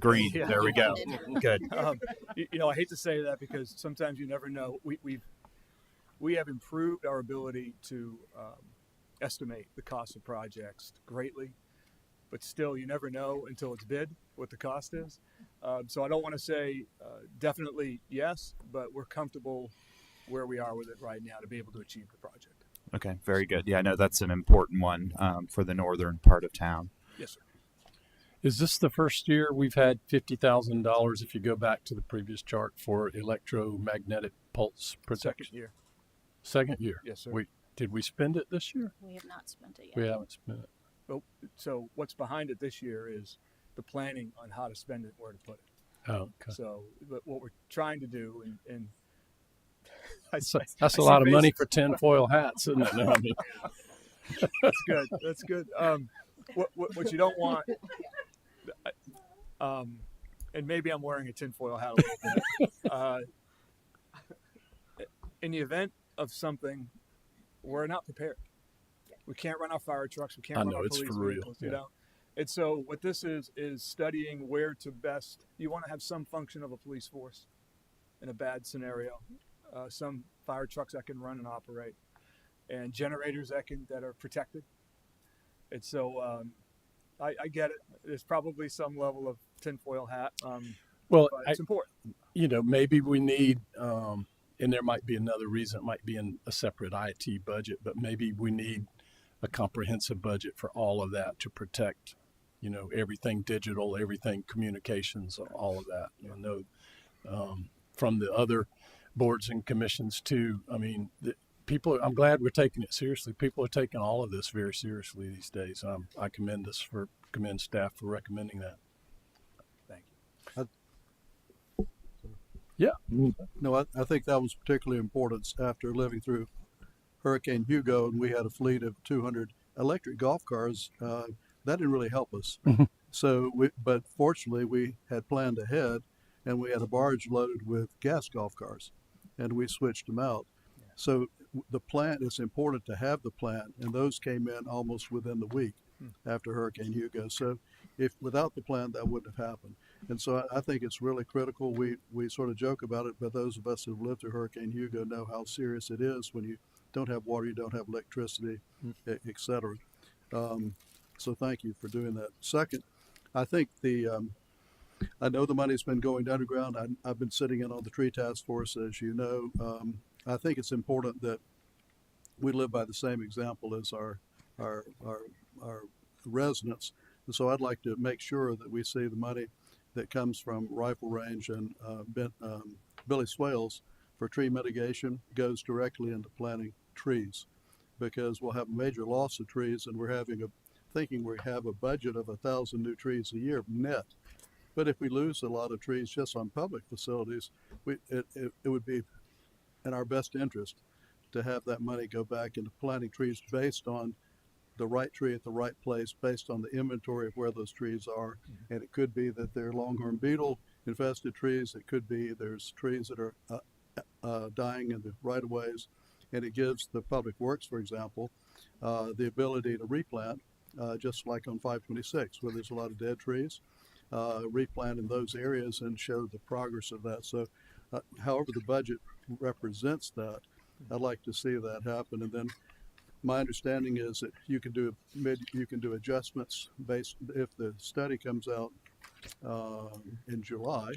Green. Yeah. There we go. Good. I hate to say that because sometimes you never know. We have improved our ability to estimate the cost of projects greatly, but still you never know until it's bid what the cost is. So I don't want to say definitely yes, but we're comfortable where we are with it right now to be able to achieve the project. Okay. Very good. Yeah, I know that's an important one for the northern part of town. Yes, sir. Is this the first year we've had $50,000, if you go back to the previous chart, for electromagnetic pulse protection? Second year. Second year. Yes, sir. Did we spend it this year? We have not spent it yet. We haven't spent it. So what's behind it this year is the planning on how to spend it, where to put it. Oh, okay. So, but what we're trying to do, and That's I a see lot of money faces. for tinfoil hats, isn't it? No, I mean, That's good. That's good. What you don't want, and maybe I'm wearing a tinfoil hat a little bit. In the event of something, we're not prepared. We can't run our fire trucks. We can't I run know, our it's police for real, vehicles. yeah. You know, and so what this is studying where to best. You want to have some function of a police force in a bad scenario. Some fire trucks that can run and operate, and generators that are protected. And so I get it. There's probably some level of tinfoil hat, well, but it's important. maybe we need, and there might be another reason, it might be in a separate IT budget, but maybe we need a comprehensive budget for all of that to protect, everything digital, everything communications, all of that. I know from the other boards and commissions too. I mean, I'm glad we're taking it seriously. People are taking all of this very seriously these days. I commend staff for recommending that. Thank you. Yeah. No, I think that was particularly important after living through Hurricane Hugo, and we had a fleet of 200 electric golf cars. That didn't really help us. But fortunately, we had planned ahead, and we had a barge loaded with gas golf cars, and we switched them out. So the plant, it's important to have the plant, and those came in almost within the week after Hurricane Hugo. So if without the plant, that wouldn't have happened. And so I think it's really critical. We sort of joke about it, but those of us who have lived through Hurricane Hugo know how serious it is when you don't have water, you don't have electricity, et cetera. So thank you for doing that. Second, I think I know the money's been going underground. I've been sitting in on the tree task force, as you know. I think it's important that we live by the same example as our residents. And so I'd like to make sure that we see the money that comes from Rifle Range and Billy Swales for tree mitigation goes directly into planting trees, because we'll have a major loss of trees, and we're thinking we have a budget of 1,000 new trees a year net. But if we lose a lot of trees just on public facilities, it would be in our best interest to have that money go back into planting trees based on the right tree at the right place, based on the inventory of where those trees are. And it could be that they're longhorn beetle infested trees. It could be there's trees that are dying in the right of ways. And it gives the public works, for example, the ability to replant, just like on 526, where there's a lot of dead trees. Replant in those areas and show the progress of that. So however the budget represents that, I'd like to see that happen. And then my understanding is that you can do adjustments based, if the study comes out in July,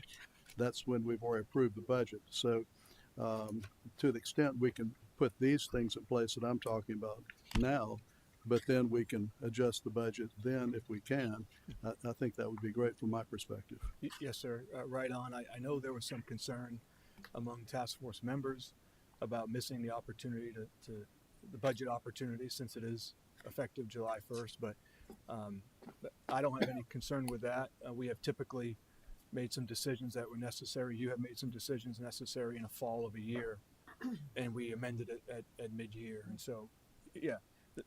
that's when we've already approved the budget. So to the extent we can put these things in place that I'm talking about now, but then we can adjust the budget then if we can. I think that would be great from my perspective. Yes, sir. Right on. I know there was some concern among task force members about missing the opportunity to the budget opportunity, since it is effective July 1st, but I don't have any concern with that. We have typically made some decisions that were necessary. You have made some decisions necessary in the fall of a year, and we amended it at mid-year. And so, yeah,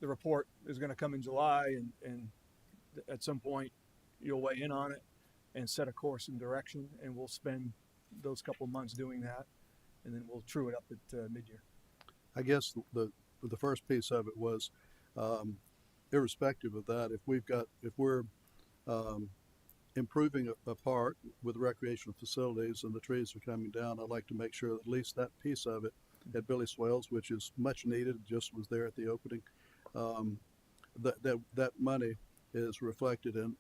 the report is going to come in July, and at some point you'll weigh in on it and set a course and direction, and we'll spend those couple months doing that, and then we'll true it up at mid-year. I guess the first piece of it was, irrespective of that, if we're improving a park with recreational facilities and the trees are coming down, I'd like to make sure that at least that piece of it at Billy Swales, which is much needed, just was there at the opening, that money is reflected in,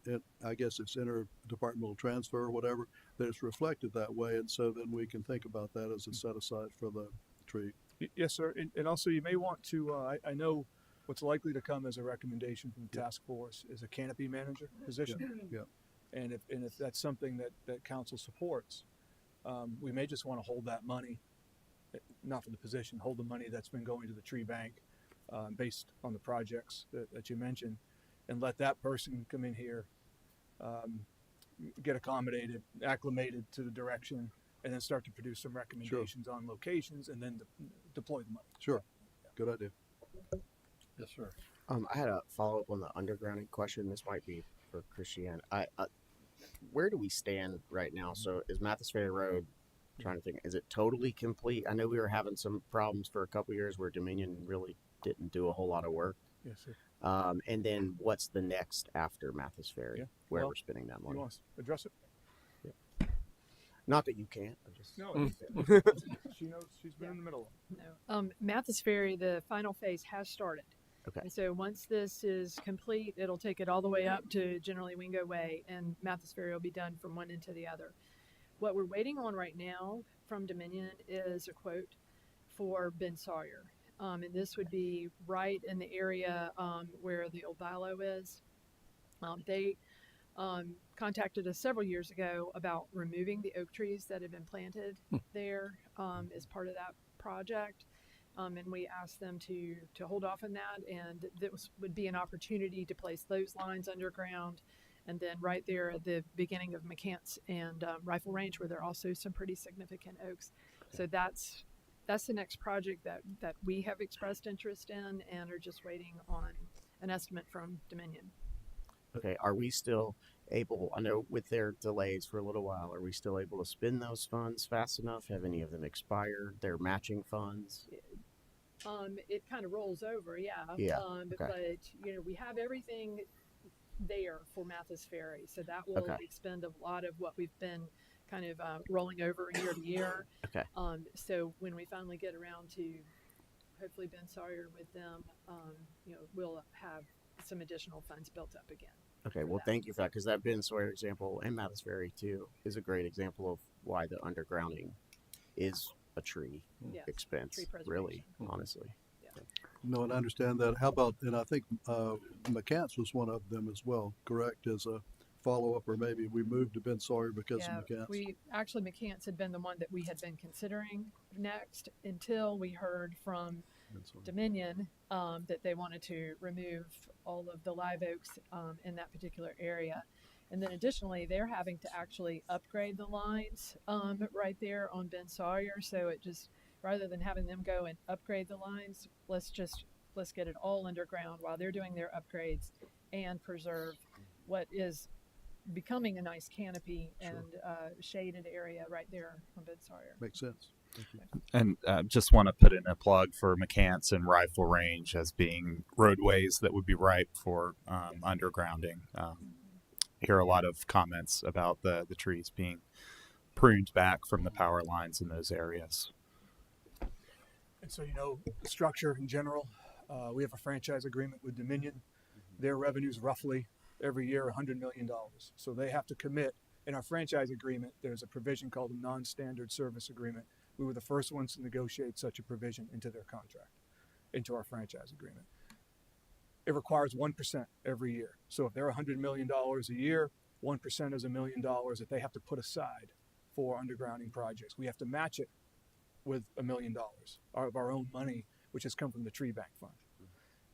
I guess it's interdepartmental transfer or whatever, that it's reflected that way. And so then we can think about that as a set aside for the tree. Yes, sir. And also you may want to, I know what's likely to come as a recommendation from the task force is a canopy manager position. Yeah. And if that's something that council supports, we may just want to hold that money, not for the position, hold the money that's been going to the tree bank based on the projects that you mentioned, and let that person come in here, get acclimated to the direction, and then start to produce some recommendations on locations, and then deploy the money. Sure. Good idea. Yes, sir. I had a follow up on the undergrounding question. This might be for Christiane. Where do we stand right now? So is Mathis Ferry Road, trying to think, is it totally complete? I know we were having some problems for a couple years where Dominion really didn't do a whole lot of work. Yes, sir. And then what's the next after Mathis Ferry, where we're spending that money? You want to address it? Not that you can't. I just No, she knows. She's been in the middle of it. No. Mathis Ferry, the final phase has started. Okay. And so once this is complete, it'll take it all the way up to Generally Wingo Way, and Mathis Ferry will be done from one end to the other. What we're waiting on right now from Dominion is a quote for Ben Sawyer. And this would be right in the area where the old Bilo is. They contacted us several years ago about removing the oak trees that had been planted there as part of that project. And we asked them to hold off on that, and this would be an opportunity to place those lines underground. And then right there at the beginning of McCants and Rifle Range, where there are also some pretty significant oaks. So that's the next project that we have expressed interest in and are just waiting on an estimate from Dominion. Okay, are we still able, I know with their delays for a little while, are we still able to spend those funds fast enough? Have any of them expired? Their matching funds? It kind of rolls over, yeah. Yeah, But you know, we have everything there for Mathis Ferry, so that will Okay. expend a lot of what we've been kind of rolling over year to year. Okay. So when we finally get around to hopefully Ben Sawyer with them, you know, we'll have some additional funds built up again. Okay, for well, that. thank you for that because that Ben Sawyer example and Mattis Ferry too is a great example of why the undergrounding is a tree Yes, expense. tree Really, preservation. honestly. No, and I understand that. How about, and I think McCants was one of them as well, correct, as a follow-up, or maybe we moved to Ben Sawyer because of McCants? We actually McCants had been the one that we had been considering next until we heard from Ben Sawyer. Dominion that they wanted to remove all of the live oaks in that particular area. And then additionally, they're having to actually upgrade the lines right there on Ben Sawyer. So it just, rather than having them go and upgrade the lines, let's get it all underground while they're doing their upgrades and preserve what is becoming a nice canopy and shaded area right there on Ben Sawyer. Makes sense. Thank you. And just want to put in a plug for McCants and Rifle Range as being roadways that would be ripe for undergrounding. Hear a lot of comments about the trees being pruned back from the power lines in those areas. And so, you know, the structure in general, we have a franchise agreement with Dominion. Their revenues roughly every year $100 million. So they have to commit. In our franchise agreement, there's a provision called a non-standard service agreement. We were the first ones to negotiate such a provision into their contract, into our franchise agreement. It requires 1% every year. So if they're $100 million a year, 1% is $1 million that they have to put aside for undergrounding projects. We have to match it with $1 million of our own money, which has come from the Tree Bank Fund.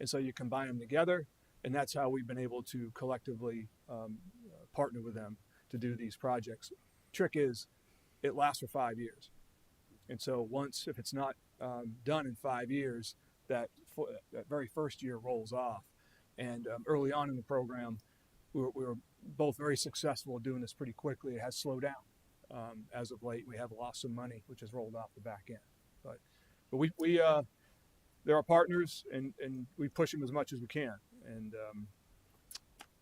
And so you combine them together, and that's how we've been able to collectively partner with them to do these projects. Trick is, it lasts for 5 years. And so once, if it's not done in 5 years, that very first year rolls off. And early on in the program, we were both very successful at doing this pretty quickly. It has slowed down. As of late, we have lost some money, which has rolled off the back end. But we they're our partners, and we push them as much as we can. And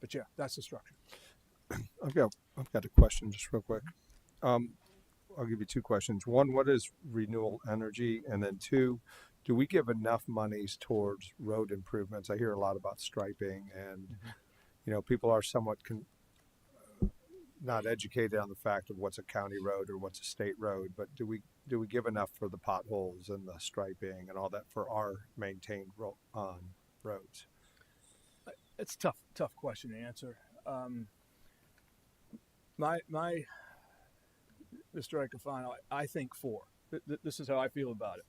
but yeah, that's the structure. I've got a question just real quick. I'll give you two questions. One, what is renewable energy? And then two, do we give enough monies towards road improvements? I hear a lot about striping, and you know, people are somewhat not educated on the fact of what's a county road or what's a state road. But do we give enough for the potholes and the striping and all that for our maintained roads? It's a tough question to answer. Mr. Icofano, I think this is how I feel about it.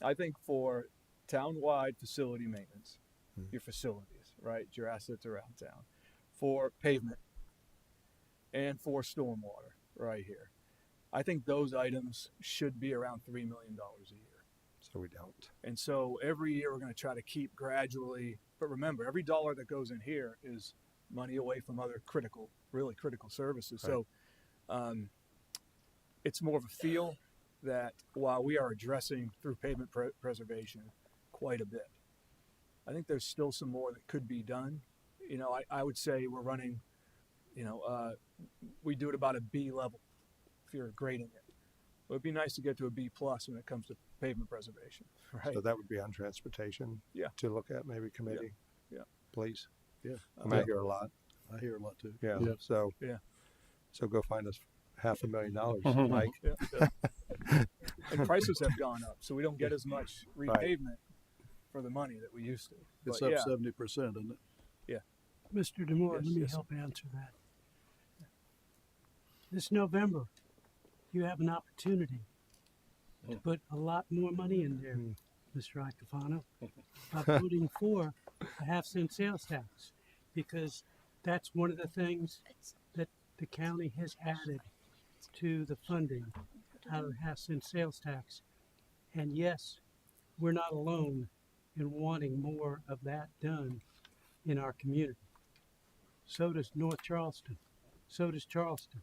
I think for town-wide facility maintenance, your facilities, right, your assets around town, for pavement, and for stormwater right here, I think those items should be around $3 million a year. So we don't. And so every year we're going to try to keep gradually, but remember, every dollar that goes in here is money away from other really critical services. Right. So it's more of a feel that while we are addressing through pavement preservation quite a bit, I think there's still some more that could be done. You know, I would say we're running, you know, we do it about a B level if you're grading it. It would be nice to get to a B plus when it comes to pavement preservation, right? So that would be on transportation. Yeah. To look at maybe committee. Yeah. Please. Yeah. I mean, I hear a lot. I hear a lot too. Yeah. Yeah. So. Yeah. So go find us $500,000, Mike. Yeah. And prices have gone up, so we don't get as much repavement for the money that we used to. It's But up yeah, 70%, isn't it? Mr. Demore, Yes, let me yes, help answer that. This November, you have an opportunity to put a lot more money in there, Mr. Icofano, by voting for a half-cent sales tax, because that's one of the things that the county has added to the funding out of the half-cent sales tax. And yes, we're not alone in wanting more of that done in our community. So does North Charleston. So does Charleston.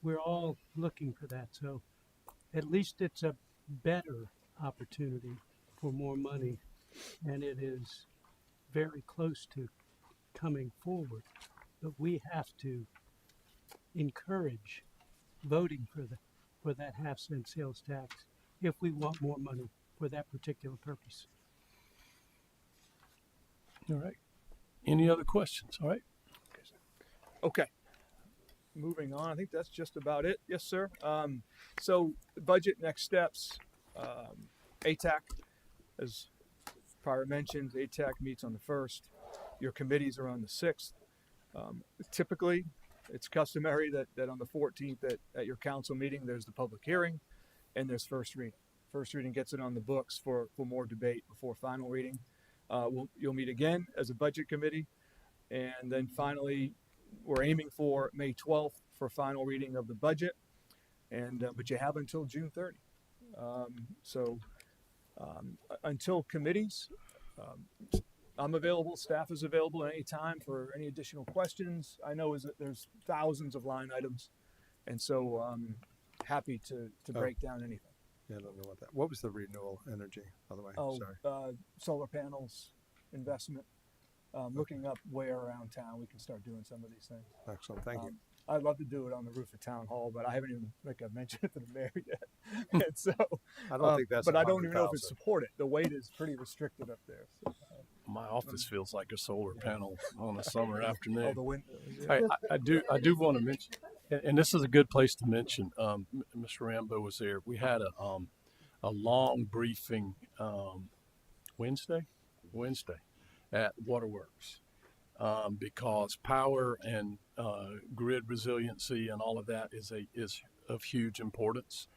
We're all looking for that. So at least it's a better opportunity for more money, and it is very close to coming forward. But we have to encourage voting for that half-cent sales tax if we want more money for that particular purpose. All right. Any other questions? All right. Okay. Moving on, I think that's just about it. Yes, sir. So budget next steps, ATAC, as prior mentioned, ATAC meets on the 1st. Your committees are on the 6th. Typically, it's customary that on the 14th at your council meeting, there's the public hearing and there's first reading. First reading gets it on the books for more debate before final reading. You'll meet again as a budget committee. And then finally, we're aiming for May 12th for final reading of the budget. And but you have until June 30. Until committees, I'm available, staff is available at any time for any additional questions. I know is that there's thousands of line items, and so happy to break down anything. Yeah, I don't know what was the renewable energy, by the way? Sorry. Solar panels, investment, looking up where around town we can start doing some of these things. Excellent, thank you. I'd love to do it on the roof of town hall, but I haven't even I've mentioned it to the mayor yet. And so I don't think that's. But I don't even know if it's supported. The weight is pretty restricted up there. So, My office feels like a solar panel on a summer afternoon. the wind. I do want to mention, and this is a good place to mention. Mr. Rambo was there. We had a long briefing Wednesday at Waterworks because power and grid resiliency and all of that is of huge importance.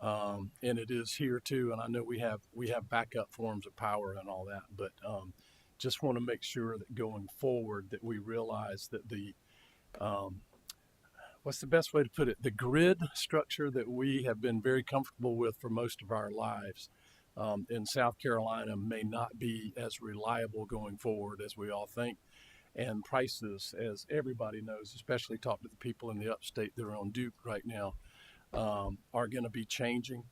And it is here too. And I know we have backup forms of power and all that, but just want to make sure that going forward that we realize that the what's the best way to put it? The grid structure that we have been very comfortable with for most of our lives in South Carolina may not be as reliable going forward as we all think. And prices, as everybody knows, especially talking to the people in the upstate that are on Duke right now, are going to be changing.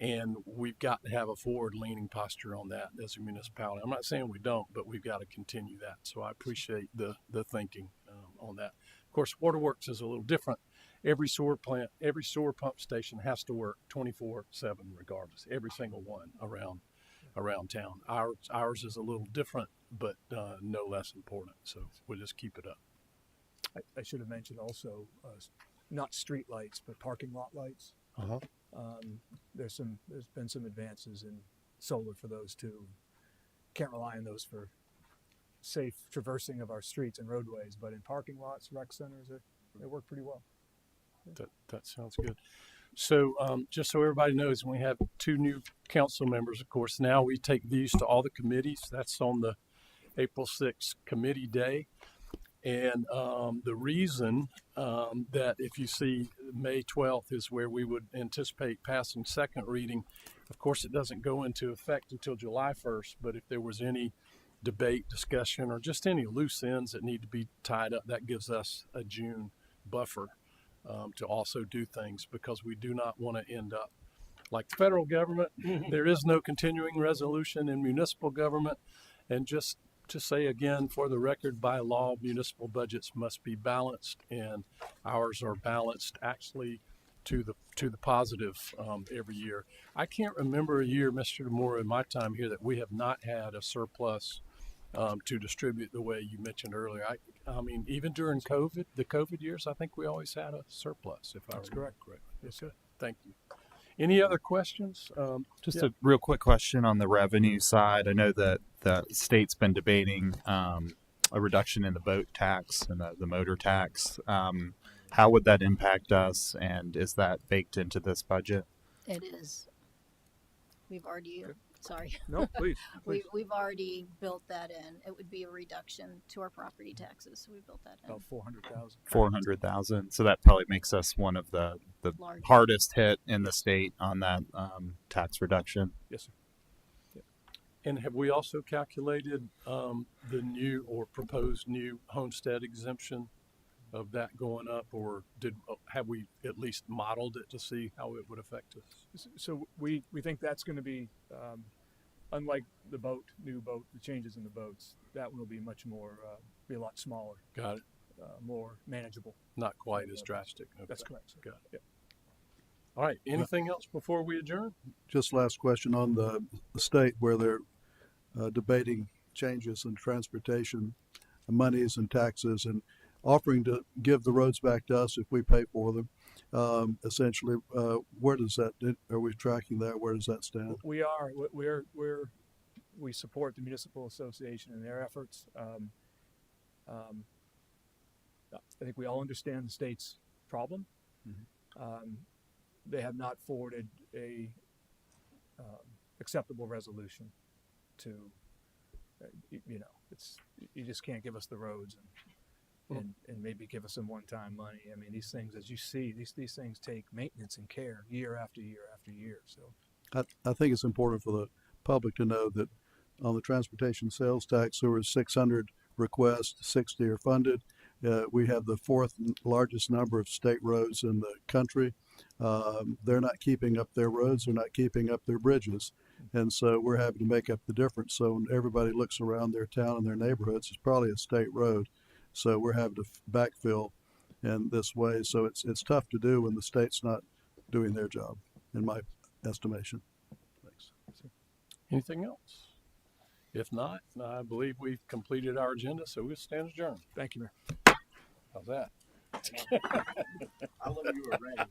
And we've got to have a forward-leaning posture on that as a municipality. I'm not saying we don't, but we've got to continue that. So I appreciate the thinking on that. Of course, Waterworks is a little different. Every sewer plant, every sewer pump station has to work 24/7 regardless. Every single one around town. Ours is a little different, but no less important. So we'll just keep it up. I should have mentioned also, not street lights, but parking lot lights. Uh-huh. There's been some advances in solar for those too. Can't rely on those for safe traversing of our streets and roadways, but in parking lots, rec centers, they work pretty well. That sounds good. So just so everybody knows, we have 2 new council members, of course. Now we take these to all the committees. That's on the April 6th committee day. And the reason that if you see May 12th is where we would anticipate passing second reading, of course, it doesn't go into effect until July 1st. But if there was any debate, discussion, or just any loose ends that need to be tied up, that gives us a June buffer to also do things, because we do not want to end up like the federal government. There is no continuing resolution in municipal government. And just to say again, for the record, by law, municipal budgets must be balanced, and ours are balanced actually to the positive every year. I can't remember a year, Mr. DeMora, in my time here that we have not had a surplus to distribute the way you mentioned earlier. I mean, even during COVID, the COVID years, I think we always had a surplus, if I remember correctly. Yes, good. Thank you. Any other questions? Just a real quick question on the revenue side. I know that the state's been debating a reduction in the boat tax and the motor tax. How would that impact us, and is that baked into this budget? It is. We've already, sorry. No, please. We've already built that in. It would be a reduction to our property taxes. So we built that in. About 400,000. 400,000. So that probably makes us one of the Large. hardest hit in the state on that tax reduction. Yes, sir. And have we also calculated the new or proposed new homestead exemption of that going up, or have we at least modeled it to see how it would affect us? So we think that's going to be unlike the new boat, the changes in the boats, that one will be much more, be a lot smaller, Got it. more manageable. Not quite as drastic. That's Okay. correct. Sir. Got it. Yep. All right. Anything else before we adjourn? Just last question on the state where they're debating changes in transportation, monies and taxes, and offering to give the roads back to us if we pay for them. Essentially, where does that? Are we tracking that? Where does that stand? We are. We support the municipal association in their efforts. I think we all understand the state's problem. They have not forwarded a acceptable resolution to. You just can't give us the roads and maybe give us some one-time money. I mean, these things, as you see, these things take maintenance and care year after year after year. So I think it's important for the public to know that on the transportation sales tax, there were 600 requests, 60 are funded. We have the fourth largest number of state roads in the country. They're not keeping up their roads. They're not keeping up their bridges. And so we're having to make up the difference. So when everybody looks around their town and their neighborhoods, it's probably a state road. So we're having to backfill in this way. So it's tough to do when the state's not doing their job, in my estimation. Thanks. Anything else? If not, I believe we've completed our agenda, so we'll stand adjourned. thank you, Mayor. How's that? I love you already.